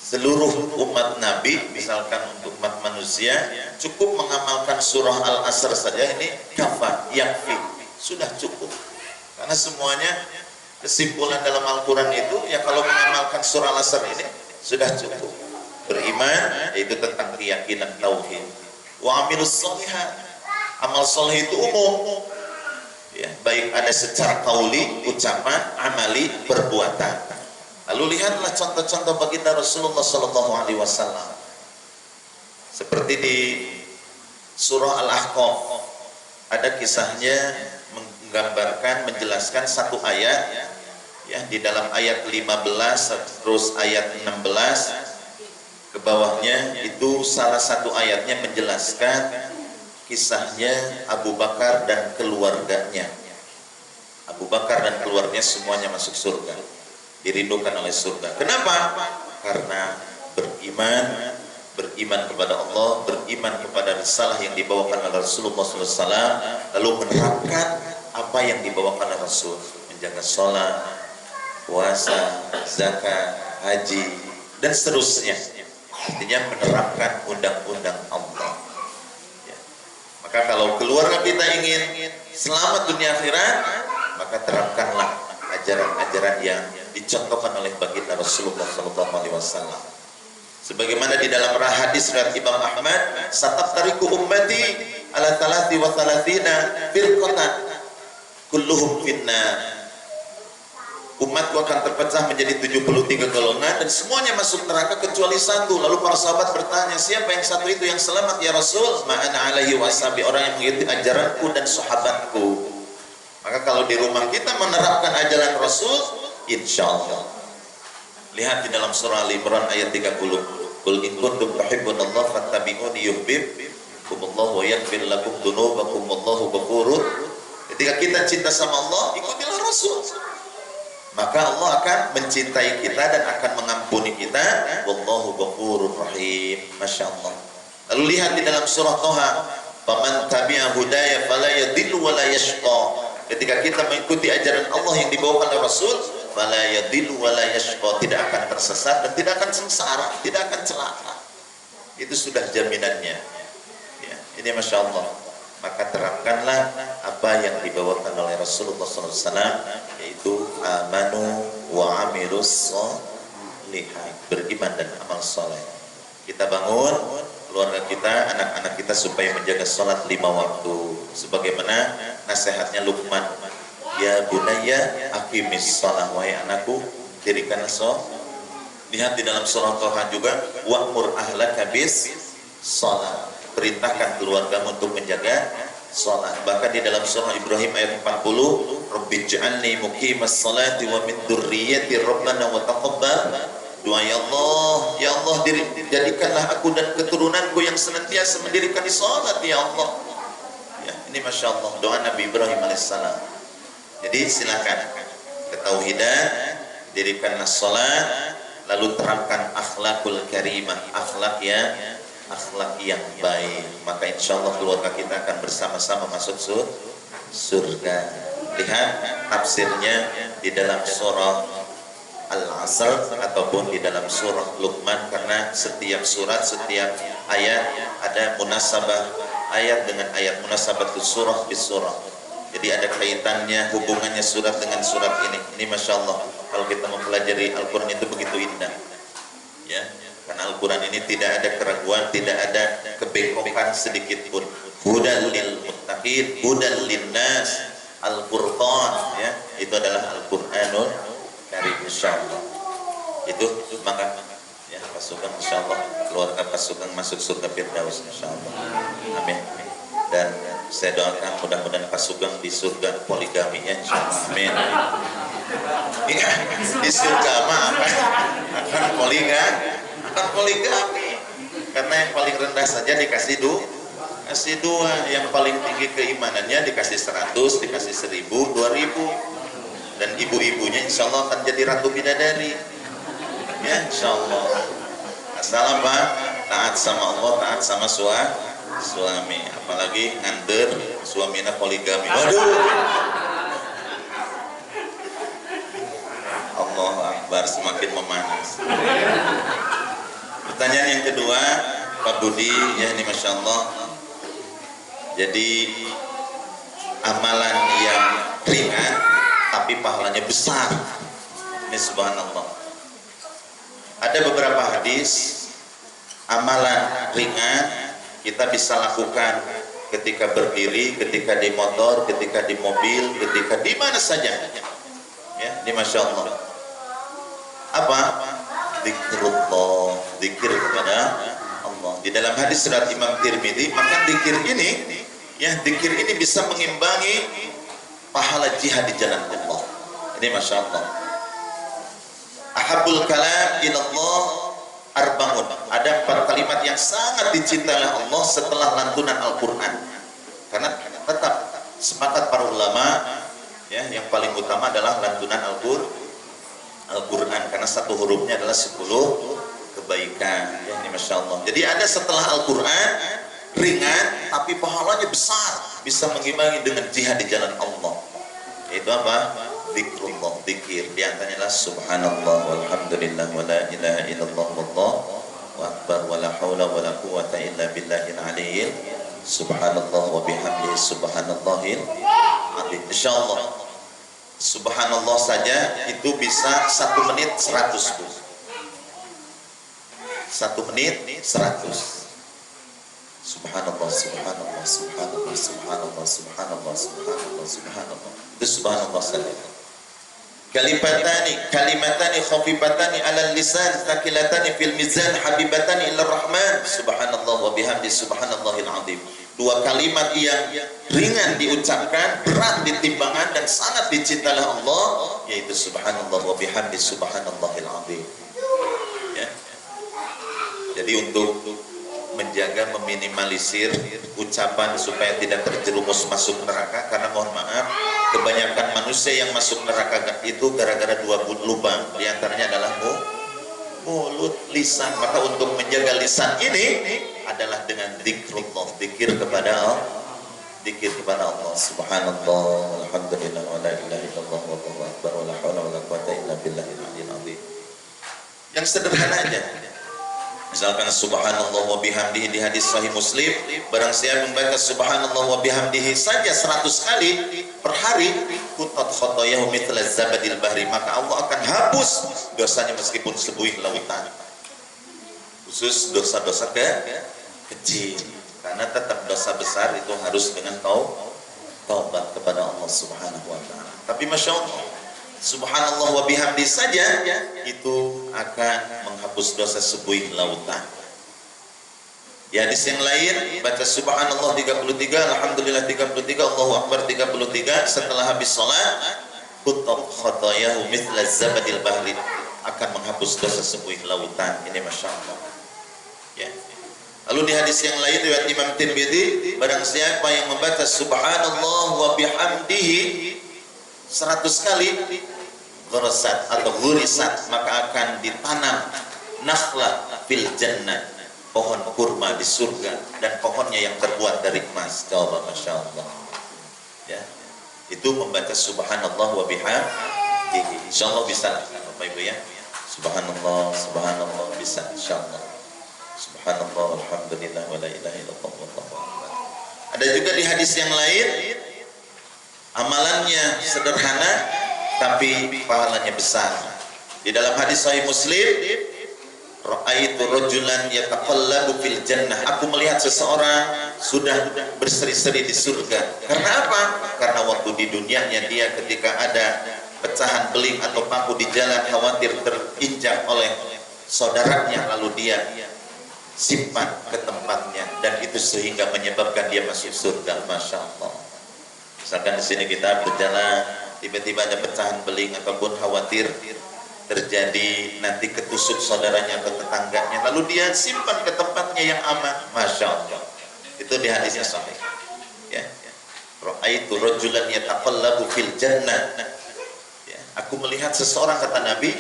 seluruh umat Nabi, misalkan untuk umat manusia, cukup mengamalkan surah Al-Asr saja, ini kafah, yakfi, sudah cukup. Karena semuanya kesimpulan dalam Al-Quran itu, ya kalau mengamalkan surah Al-Asr ini sudah cukup. Beriman, yaitu tentang keyakinan tauhid. Wa amilus shalihat, amal soleh itu umum. Ya, baik ada secara qauli, ucapan, amali, perbuatan. Lalu lihatlah contoh-contoh baginda Rasulullah SAW. Seperti di surah Al-Ahqaf ada kisahnya menggambarkan, menjelaskan satu ayat. Ya, di dalam ayat 15 terus ayat 16 ke bawahnya itu salah satu ayatnya menjelaskan kisahnya Abu Bakar dan keluarganya. Abu Bakar dan keluarganya semuanya masuk surga, dirindukan oleh surga. Kenapa? Karena beriman kepada Allah, beriman kepada risalah yang dibawakan oleh Rasulullah SAW, lalu menerapkan apa yang dibawakan oleh Rasul, menjaga sholat, puasa, zakat, haji, dan seterusnya. Artinya menerapkan undang-undang Allah. Maka kalau keluarga kita ingin selamat dunia akhirat, maka terapkanlah ajaran-ajaran yang dicontohkan oleh baginda Rasulullah SAW. Sebagaimana di dalam hadis riwayat Imam Ahmad, "Sataftariqu ummati ala 33 firqatan kulluhum finnar." Umatku akan terpecah menjadi 73 golongan dan semuanya masuk neraka kecuali satu. Lalu para sahabat bertanya, siapa yang satu itu yang selamat ya Rasul? Ma'ana alaihi wasabi, orang yang mengikuti ajaranku dan sahabatku. Maka kalau di rumah kita menerapkan ajaran Rasul, insya Allah. Lihat di dalam surah Al-Imran ayat 30. Qul in kuntum tuhibbunallaha fattabi'uni yuhibbukumullah wa yaghfir lakum dzunubakum wallahu ghafurur. Ketika kita cinta sama Allah, ikutilah Rasul. Maka Allah akan mencintai kita dan akan mengampuni kita. Wallahu ghafurur rahim. Masya Allah. Lalu lihat di dalam surah Toha, faman tabi'a hudaya fala yadhillu wa la yashqa. Ketika kita mengikuti ajaran Allah yang dibawakan oleh Rasul, fala yadhillu wa la yashqa, tidak akan tersesat dan tidak akan sengsara, tidak akan celaka. Itu sudah jaminannya. Ya, ini Masya Allah. Maka terapkanlah apa yang dibawakan oleh Rasulullah SAW, yaitu amanu wa amilus sholihat, beriman dan amal soleh. Kita bangun keluarga kita, anak-anak kita supaya menjaga sholat 5 waktu, sebagaimana nasihatnya Luqman, ya bunayya aqimis sholat, wahai anakku dirikanlah sholat. Lihat di dalam surah Toha juga, wa'mur ahlaka bis sholat, perintahkan keluargamu untuk menjaga sholat. Bahkan di dalam surah Ibrahim ayat 40, Rabbij'alni muqimas sholati wa min dzurriyyati rabbana wa taqabbal doa. Ya Allah, jadikanlah aku dan keturunanku yang senantiasa mendirikan sholat ya Allah. Ya, ini Masya Allah doa Nabi Ibrahim alaihissalam. Jadi silakan ketauhidan, dirikanlah sholat, lalu terapkan akhlakul karimah, akhlak yang baik, maka insya Allah keluarga kita akan bersama-sama masuk surga. Lihat tafsirnya di dalam surah Al-Asr. Asr ataupun di dalam surah Luqman, karena setiap surat, setiap ayat ada munasabah ayat dengan ayat, munasabatus surah bis surah. Jadi ada kaitannya, hubungannya surat dengan surat ini. Ini Masya Allah, kalau kita mempelajari Al-Quran itu begitu indah. Ya, karena Al-Quran ini tidak ada keraguan, tidak ada kebengkokan sedikit pun. Hudal lil muttaqin, hudal linnas, Al-Furqan, ya, itu adalah Al-Quranul Karim, insyaallah. Itu maka ya Pak Sugeng insyaallah keluarga Pak Sugeng masuk surga Firdaus insyaallah. Amin. Dan saya doakan mudah-mudahan Pak Sugeng di surga poligami ya insyaallah. Amin. Iya, di surga mah akan poligami. Karena yang paling rendah saja dikasih kasih 2, yang paling tinggi keimanannya dikasih 100, dikasih 1000, 2000, dan ibu-ibunya insya Allah akan jadi ratu bidadari ya insya Allah. Asal apa? Taat sama Allah, taat sama suami, apalagi nganter suaminya poligami. Waduh, Allahu Akbar, semakin memanas. Pertanyaan yang kedua Pak Budi, ya ini Masya Allah. Jadi amalan yang ringan tapi pahalanya besar, ini subhanallah. Ada beberapa hadis amalan ringan kita bisa lakukan ketika berdiri, ketika di motor, ketika di mobil, ketika di mana saja ya, ini Masya Allah. Apa? Zikrullah, zikir kepada Allah. Di dalam hadis riwayat Imam Tirmidzi, maka zikir ini ya, zikir ini bisa mengimbangi pahala jihad di jalan Allah. Ini Masya Allah. Ahabul kalam ilallah arba'un. Ada 4 kalimat yang sangat dicintai oleh Allah setelah lantunan Al-Quran. Karena tetap sepakat para ulama ya, yang paling utama adalah lantunan Al-Quran, karena satu hurufnya adalah 10 kebaikan ya, ini Masya Allah. Jadi ada setelah Al-Quran ringan tapi pahalanya besar, bisa mengimbangi dengan jihad di jalan Allah. Yaitu apa? Zikrullah, zikir. Di antaranya adalah subhanallah walhamdulillah wa la ilaha illallah wallahu akbar wa la haula wa la quwata illa billahil aliyyil subhanallah wa bihamdihi subhanallahil azim. Insyaallah subhanallah saja itu bisa 1 menit 100 Bu. 1 menit 100. Subhanallah, subhanallah, subhanallah, subhanallah, subhanallah, subhanallah, subhanallah. Itu subhanallah saja. Kalimatani khafifatani 'alal lisan, thaqilatani fil mizan, habibatani ilar rahman. Subhanallah wa bihamdi subhanallahil azim. 2 kalimat yang ringan diucapkan, berat di timbangan dan sangat dicintai oleh Allah, yaitu subhanallah wa bihamdi subhanallahil azim. Ya. Jadi untuk menjaga, meminimalisir ucapan supaya tidak terjerumus masuk neraka, karena mohon maaf kebanyakan manusia yang masuk neraka itu gara-gara 2 lubang, diantaranya adalah mulut, lisan. Maka untuk menjaga lisan ini adalah dengan zikrullah, zikir kepada Allah. Subhanallah alhamdulillah wa la ilaha illallah wallahu akbar wa la haula wa la quwata illa billahil aliyyil azim. Yang sederhana aja. Misalkan subhanallah wa bihamdihi di hadis sahih Muslim, barang siapa membaca subhanallah wa bihamdihi saja 100 kali per hari, kutat khotoyahu mithla zabadil bahri, maka Allah akan hapus dosanya meskipun sebuih lautan. Khusus dosa-dosa kecil, karena tetap dosa besar itu harus dengan taubat kepada Allah Subhanahu wa taala. Tapi Masya Allah, subhanallah wa bihamdi saja itu akan menghapus dosa sebuih lautan. Di hadis yang lain baca subhanallah 33, alhamdulillah 33, Allahu akbar 33, setelah habis salat kutab khotoyahu mithla zabadil bahri, akan menghapus dosa sebuih lautan. Ini Masya Allah ya. Lalu di hadis yang lain riwayat Imam Tirmidzi, barang siapa yang membaca subhanallah wa bihamdihi 100 kali, gharsat atau ghurisat, maka akan ditanam nakhla fil jannah, pohon kurma di surga, dan pohonnya yang terbuat dari emas. Coba Masya Allah ya, itu membaca subhanallah wa bihamdihi. Insyaallah bisa Bapak Ibu ya. Subhanallah, subhanallah, bisa insyaallah. Subhanallah, alhamdulillah, wa la ilaha illallah, wallahu akbar. Ada juga di hadis yang lain, amalannya sederhana tapi pahalanya besar. Di dalam hadis Sahih Muslim, ra'aitu rajulan yataqallabu fil jannah. Aku melihat seseorang sudah berseri-seri di surga. Karena apa? Karena waktu di dunianya dia ketika ada pecahan beling atau paku di jalan khawatir terinjak oleh saudaranya, lalu dia simpan ke tempatnya, dan itu sehingga menyebabkan dia masuk surga. Masya Allah. Misalkan di sini kita berjalan, tiba-tiba ada pecahan beling ataupun khawatir terjadi nanti ketusuk saudaranya atau tetangganya, lalu dia simpan ke tempatnya yang aman. Masya Allah. Itu di hadisnya sahih. Ya. Ra'aitu rajulan yataqallabu fil jannah. Ya. Aku melihat seseorang, kata Nabi,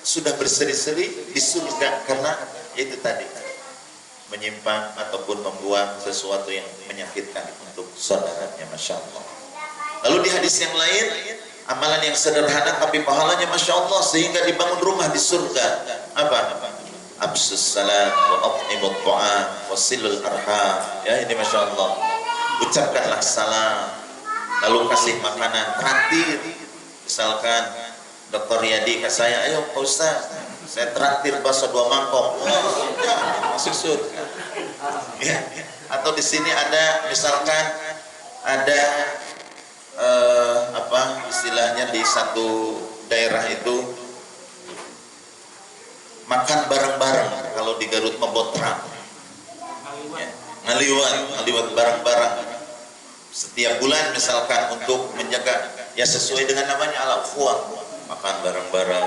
sudah berseri-seri di surga karena itu tadi, menyimpan ataupun membuang sesuatu yang menyakitkan untuk saudaranya. Masya Allah. Lalu di hadis yang lain, amalan yang sederhana tapi pahalanya Masya Allah, sehingga dibangun rumah di surga. Apa? Absus salam wa at'imut ta'am wa silul arham. Ya, ini Masya Allah. Ucapkanlah salam, lalu kasih makanan, traktir. Misalkan Dr. Riyadi ke saya, ayo Pak Ustaz, saya traktir bakso 2 mangkok. Ya, masuk surga. Ya. Atau di sini ada, misalkan ada apa istilahnya, di satu daerah itu makan bareng-bareng. Kalau di Garut Membotrang, ya, ngaliwat bareng-bareng setiap bulan misalkan, untuk menjaga, ya sesuai dengan namanya al-ukhuwah, makan bareng-bareng.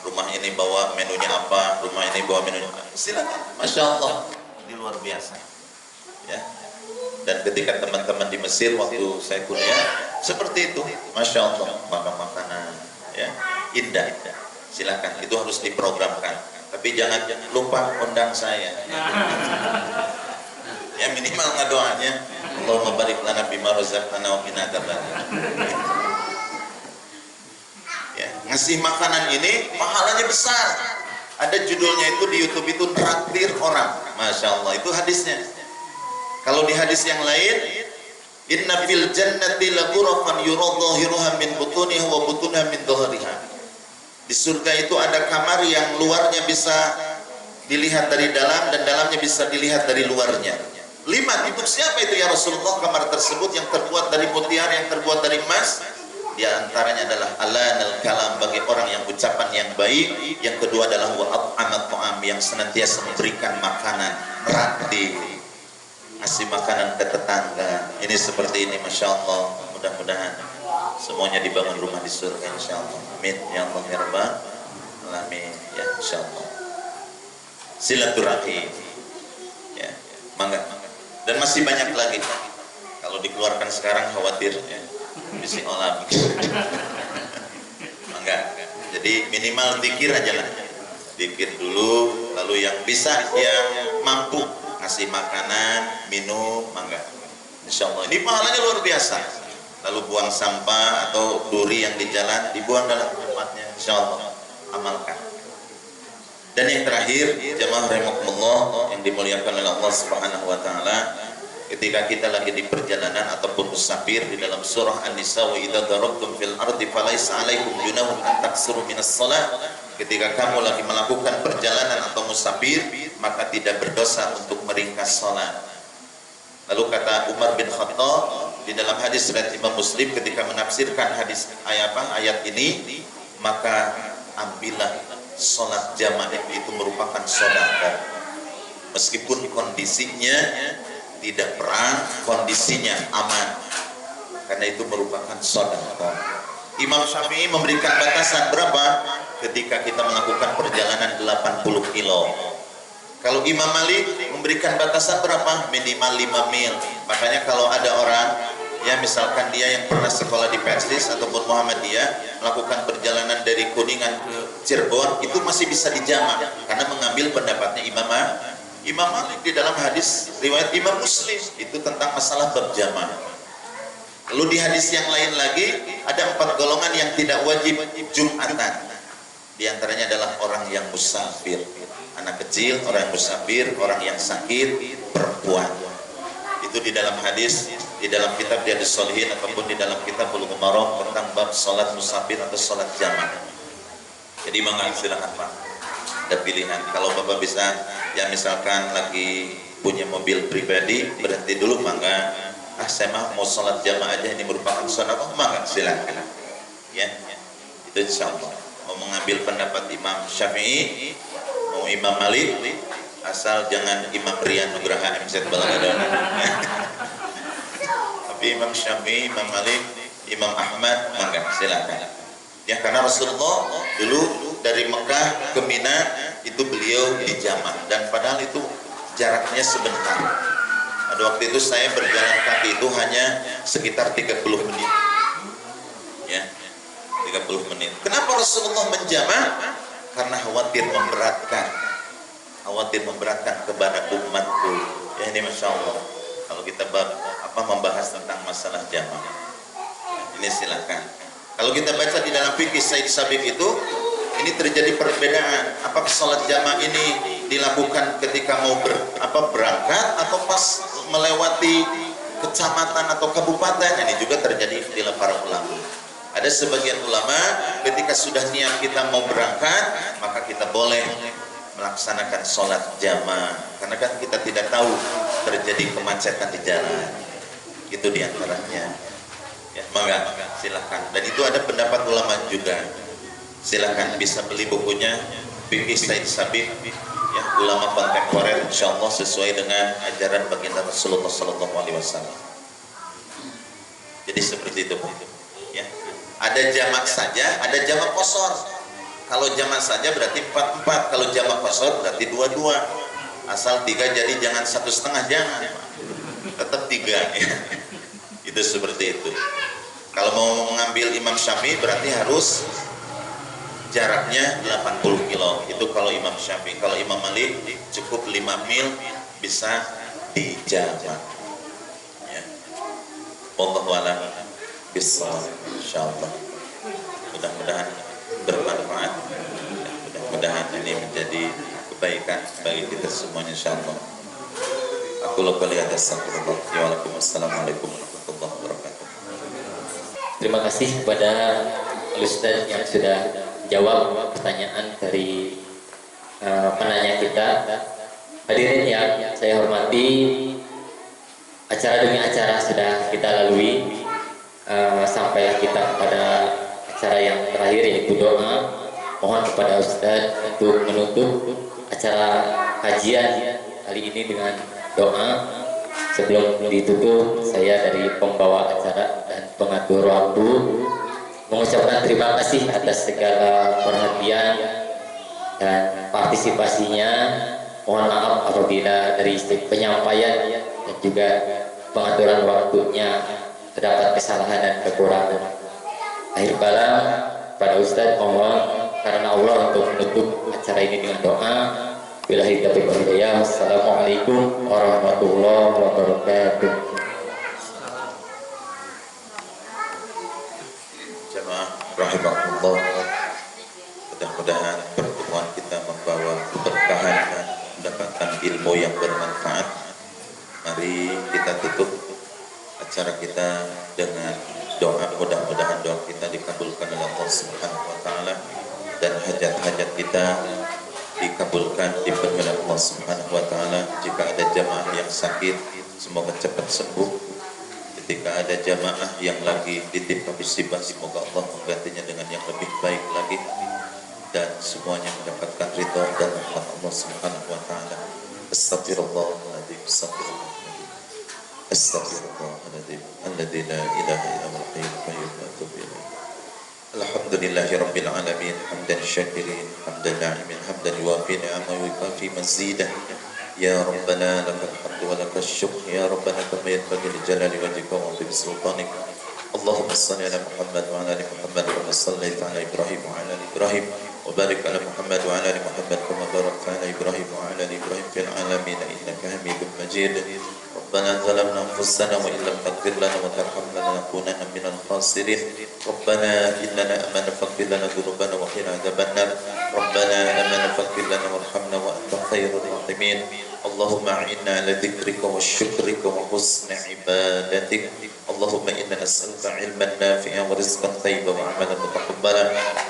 Rumah ini bawa menunya apa, rumah ini bawa menunya apa, silakan. Masya Allah, ini luar biasa. Ya. Dan ketika teman-teman di Mesir waktu saya kuliah, seperti itu, Masya Allah, makan makanan, ya, indah. Silakan, itu harus diprogramkan. Tapi jangan lupa undang saya. Ya, minimal ngedoanya, Allahumma barik lana bima razaqtana wa qina adzabannar. Ya, ngasih makanan ini pahalanya besar. Ada judulnya itu di YouTube itu, traktir orang. Masya Allah, itu hadisnya. Kalau di hadis yang lain, inna fil jannati laghurafan yuradhahiruha min butuniha wa butunha min dhahriha. Di surga itu ada kamar yang luarnya bisa dilihat dari dalam dan dalamnya bisa dilihat dari luarnya. 5, untuk siapa itu ya Rasulullah kamar tersebut? Yang terbuat dari mutiara, yang terbuat dari emas. Di antaranya adalah alanal kalam, bagi orang yang ucapan yang baik. Yang kedua adalah wa at'amat ta'am, yang senantiasa memberikan makanan, traktir, kasih makanan ke tetangga. Ini seperti ini, Masya Allah. Mudah-mudahan semuanya dibangun rumah di surga, Insya Allah. Amin ya Allah ya Rabbal alamin. Ya, Insya Allah. Silaturahim, ya, mangga. Dan masih banyak lagi. Kalau dikeluarkan sekarang khawatir, ya, bisi olah. Mangga. Jadi minimal zikir aja lah. Zikir dulu, lalu yang bisa, yang mampu, kasih makanan, minum, mangga. Insya Allah. Ini pahalanya luar biasa. Lalu buang sampah atau duri yang di jalan, dibuang dalam tempatnya. Insya Allah. Amalkan. Dan yang terakhir, jamaah rahimakumullah yang dimuliakan oleh Allah Subhanahu wa taala, ketika kita lagi di perjalanan ataupun musafir, di dalam surah An-Nisa, wa idza darabtum fil ardi falaisa 'alaikum junahun an taksuru minas shalah. Ketika kamu lagi melakukan perjalanan atau musafir, maka tidak berdosa untuk meringkas salat. Lalu kata Umar bin Khattab di dalam hadis riwayat Imam Muslim, ketika menafsirkan hadis ayat ini, maka ambillah salat jamaah itu merupakan sedekah. Meskipun kondisinya tidak perang, kondisinya aman, karena itu merupakan sedekah. Imam Syafi'i memberikan batasan berapa? Ketika kita melakukan perjalanan 80 kilo. Kalau Imam Malik memberikan batasan berapa? Minimal 5 mil. Makanya kalau ada orang, ya misalkan dia yang pernah sekolah di Persis ataupun Muhammadiyah, melakukan perjalanan dari Kuningan ke Cirebon, itu masih bisa dijamak, karena mengambil pendapatnya Imam Malik di dalam hadis riwayat Imam Muslim itu tentang masalah berjamaah. Lalu di hadis yang lain lagi ada 4 golongan yang tidak wajib Jumatan. Di antaranya adalah orang yang musafir, anak kecil, orang yang musafir, orang yang sakit, perempuan. Itu di dalam hadis, di dalam kitab Riyadhus Shalihin ataupun di dalam kitab Bulughul Maram tentang bab salat musafir atau salat jamaah. Jadi mangga silakan Pak. Ada pilihan. Kalau Bapak bisa, ya misalkan lagi punya mobil pribadi, berhenti dulu mangga. Saya mau salat jamaah aja, ini merupakan sunnah, mangga silakan. Ya, itu insyaallah. Mau mengambil pendapat Imam Syafi'i, mau Imam Malik, asal jangan Imam Rian Nugraha MZ Balangadon. Tapi Imam Syafi'i, Imam Malik, Imam Ahmad, mangga silakan. Ya, karena Rasulullah dulu dari Mekah ke Mina itu beliau di jamaah, dan padahal itu jaraknya sebentar. Pada waktu itu saya berjalan kaki itu hanya sekitar 30 menit. Ya. 30 menit. Kenapa Rasulullah menjamah? Karena khawatir memberatkan kepada umatku. Ya, ini Masya Allah. Kalau kita membahas tentang masalah jamaah, ini silakan. Kalau kita baca di dalam fikih Said Sabiq itu, ini terjadi perbedaan. Apakah sholat jamaah ini dilakukan ketika mau berangkat atau pas melewati kecamatan atau kabupaten? Ini juga terjadi ikhtilaf para ulama. Ada sebagian ulama ketika sudah niat kita mau berangkat, maka kita boleh melaksanakan sholat jamaah, karena kan kita tidak tahu terjadi kemacetan di jalan. Itu diantaranya. Ya, maka silakan. Dan itu ada pendapat ulama juga. Silakan bisa beli bukunya Fikih Said Sabiq, ya, ulama kontemporer, insyaallah sesuai dengan ajaran baginda Rasulullah SAW. Jadi seperti itu, ya. Ada jamak saja, ada jamak qashar. Kalau jamak saja berarti 4-4, kalau jamak qashar berarti 2-2. Asal 3 jadi jangan 1,5, jangan. Tetap 3 ya. Itu seperti itu. Kalau mau mengambil Imam Syafi'i berarti harus jaraknya 80 kilo. Itu kalau Imam Syafi'i. Kalau Imam Malik cukup 5 mil bisa dijamak. Ya. Wallahu a'lam bishawab. Insyaallah. Mudah-mudahan bermanfaat. Mudah-mudahan ini menjadi kebaikan bagi kita semuanya insyaallah. Aku qouli hadza astaghfirullah. Wassalamualaikum warahmatullahi wabarakatuh. Terima kasih kepada Ustaz yang sudah jawab pertanyaan dari penanya kita. Hadirin yang saya hormati, acara demi acara sudah kita lalui. Sampai kita pada acara yang terakhir, yaitu doa. Mohon kepada Ustaz untuk menutup acara kajian kali ini dengan doa. Sebelum ditutup, saya dari pembawa acara dan pengatur waktu mengucapkan terima kasih atas segala perhatian dan partisipasinya. Mohon maaf apabila dari penyampaian dan juga pengaturan waktunya terdapat kesalahan dan kekurangan. Akhir kalam pada Ustaz, mohon karena Allah untuk menutup acara ini dengan doa. Billahi taufiq wal hidayah. Assalamualaikum warahmatullahi wabarakatuh. Jamaah rahimakumullah. Mudah-mudahan pertemuan kita membawa keberkahan dan mendapatkan ilmu yang bermanfaat. Mari kita tutup acara kita dengan doa. Mudah-mudahan doa kita dikabulkan oleh Allah Subhanahu wa taala dan hajat-hajat kita dikabulkan, dipenuhi oleh Allah Subhanahu wa taala. Jika ada jamaah yang sakit, semoga cepat sembuh. Ketika ada jamaah yang lagi ditimpa musibah, semoga Allah menggantinya dengan yang lebih baik lagi, dan semuanya mendapatkan ridha dan rahmat Allah Subhanahu wa taala. Astaghfirullahaladzim, astaghfirullahaladzim, astaghfirullahaladzim, alladzi la ilaha illa huwal hayyul qayyum wa atubu ilaih. Alhamdulillahi rabbil alamin, hamdan syakirin, hamdan na'imin, hamdan yuwafi ni'amahu wa yukafi mazidah. Ya Rabbana lakal hamdu wa lakal syukr, ya Rabbana kama yanbaghi li jalali wajhika wa 'azimi sultanik. Allahumma shalli ala Muhammad wa ala ali Muhammad kama shallaita ala Ibrahim wa ala ali Ibrahim, wa barik ala Muhammad wa ala ali Muhammad kama barakta ala Ibrahim wa ala ali Ibrahim fil alamin innaka Hamidum Majid. ربنا ظلمنا أنفسنا وإن لم تغفر لنا وترحمنا لنكونن من الخاسرين ربنا إننا آمنا فاغفر لنا ذنوبنا وقنا عذاب النار ربنا آمنا فاغفر لنا وارحمنا وأنت خير الراحمين اللهم أعنا على ذكرك وشكرك وحسن عبادتك اللهم إنا نسألك علما نافعا ورزقا طيبا وعملا متقبلا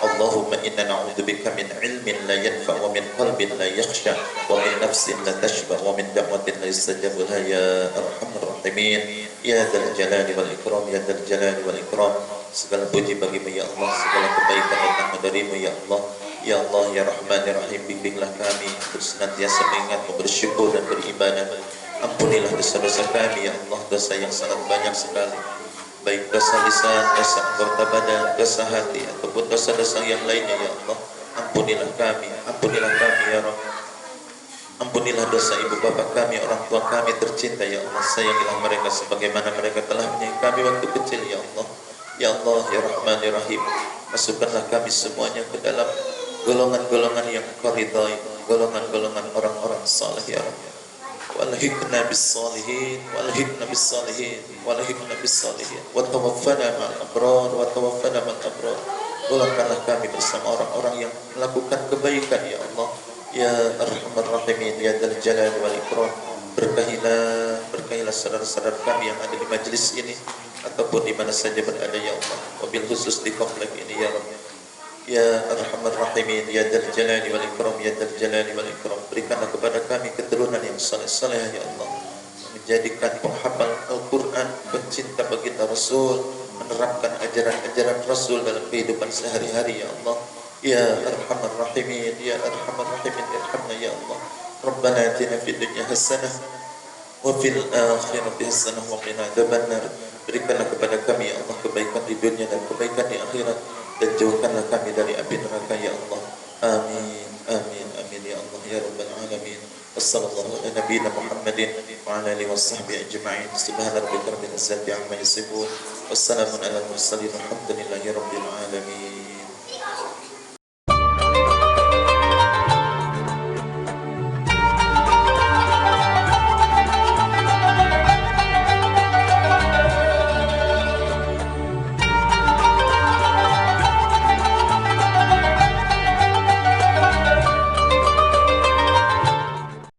اللهم إنا نعوذ بك من علم لا ينفع ومن قلب لا يخشع ومن نفس لا تشبع ومن دعوة لا يستجاب لها يا أرحم الراحمين يا ذا الجلال والإكرام يا ذا الجلال والإكرام segala puji bagimu ya Allah segala kebaikan datang darimu ya Allah ya Allah ya Rahman ya Rahim bimbinglah kami untuk senantiasa mengingatmu bersyukur dan beribadah ampunilah dosa-dosa kami ya Allah dosa yang sangat banyak sekali baik dosa lisan, dosa anggota badan, dosa hati ataupun dosa-dosa yang lainnya ya Allah ampunilah kami ya Rabb ampunilah dosa ibu bapa kami orang tua kami tercinta ya Allah sayangilah mereka sebagaimana mereka telah menyayangi kami waktu kecil ya Allah ya Allah ya Rahman ya Rahim masukkanlah kami semuanya ke dalam golongan-golongan yang Kau ridhai golongan-golongan orang-orang saleh ya Rabb walhiqna bis salihin walhiqna bis salihin walhiqna bis salihin wa tawaffana ma'al abrar wa tawaffana ma'al abrar golongkanlah kami bersama orang-orang yang melakukan kebaikan ya Allah ya Arhamar Rahimin ya Dzal Jalal wal Ikram berkahilah saudara-saudara kami yang ada di majelis ini ataupun di mana saja berada ya Allah wabil khusus di komplek ini ya Rabb ya Arhamar Rahimin ya Dzal Jalal wal Ikram ya Dzal Jalal wal Ikram berikanlah kepada kami keturunan yang saleh-saleh ya Allah menjadikan penghafal Al-Quran pencinta baginda Rasul menerapkan ajaran-ajaran Rasul dalam kehidupan sehari-hari ya Allah ya Arhamar Rahimin ya Arhamar Rahimin irhamna ya Allah Rabbana atina fid dunya hasanah wa fil akhirati hasanah wa qina adzabannar berikanlah kepada kami ya Allah kebaikan di dunia dan kebaikan di akhirat dan jauhkanlah kami dari api neraka ya Allah amin amin amin ya Allah ya rabbal alamin wassallallahu ala nabiyina Muhammadin wa ala alihi washabbihi ajma'in subhana rabbika rabbil izzati amma yasifun wassalamun ala mursalin walhamdulillahi rabbil alamin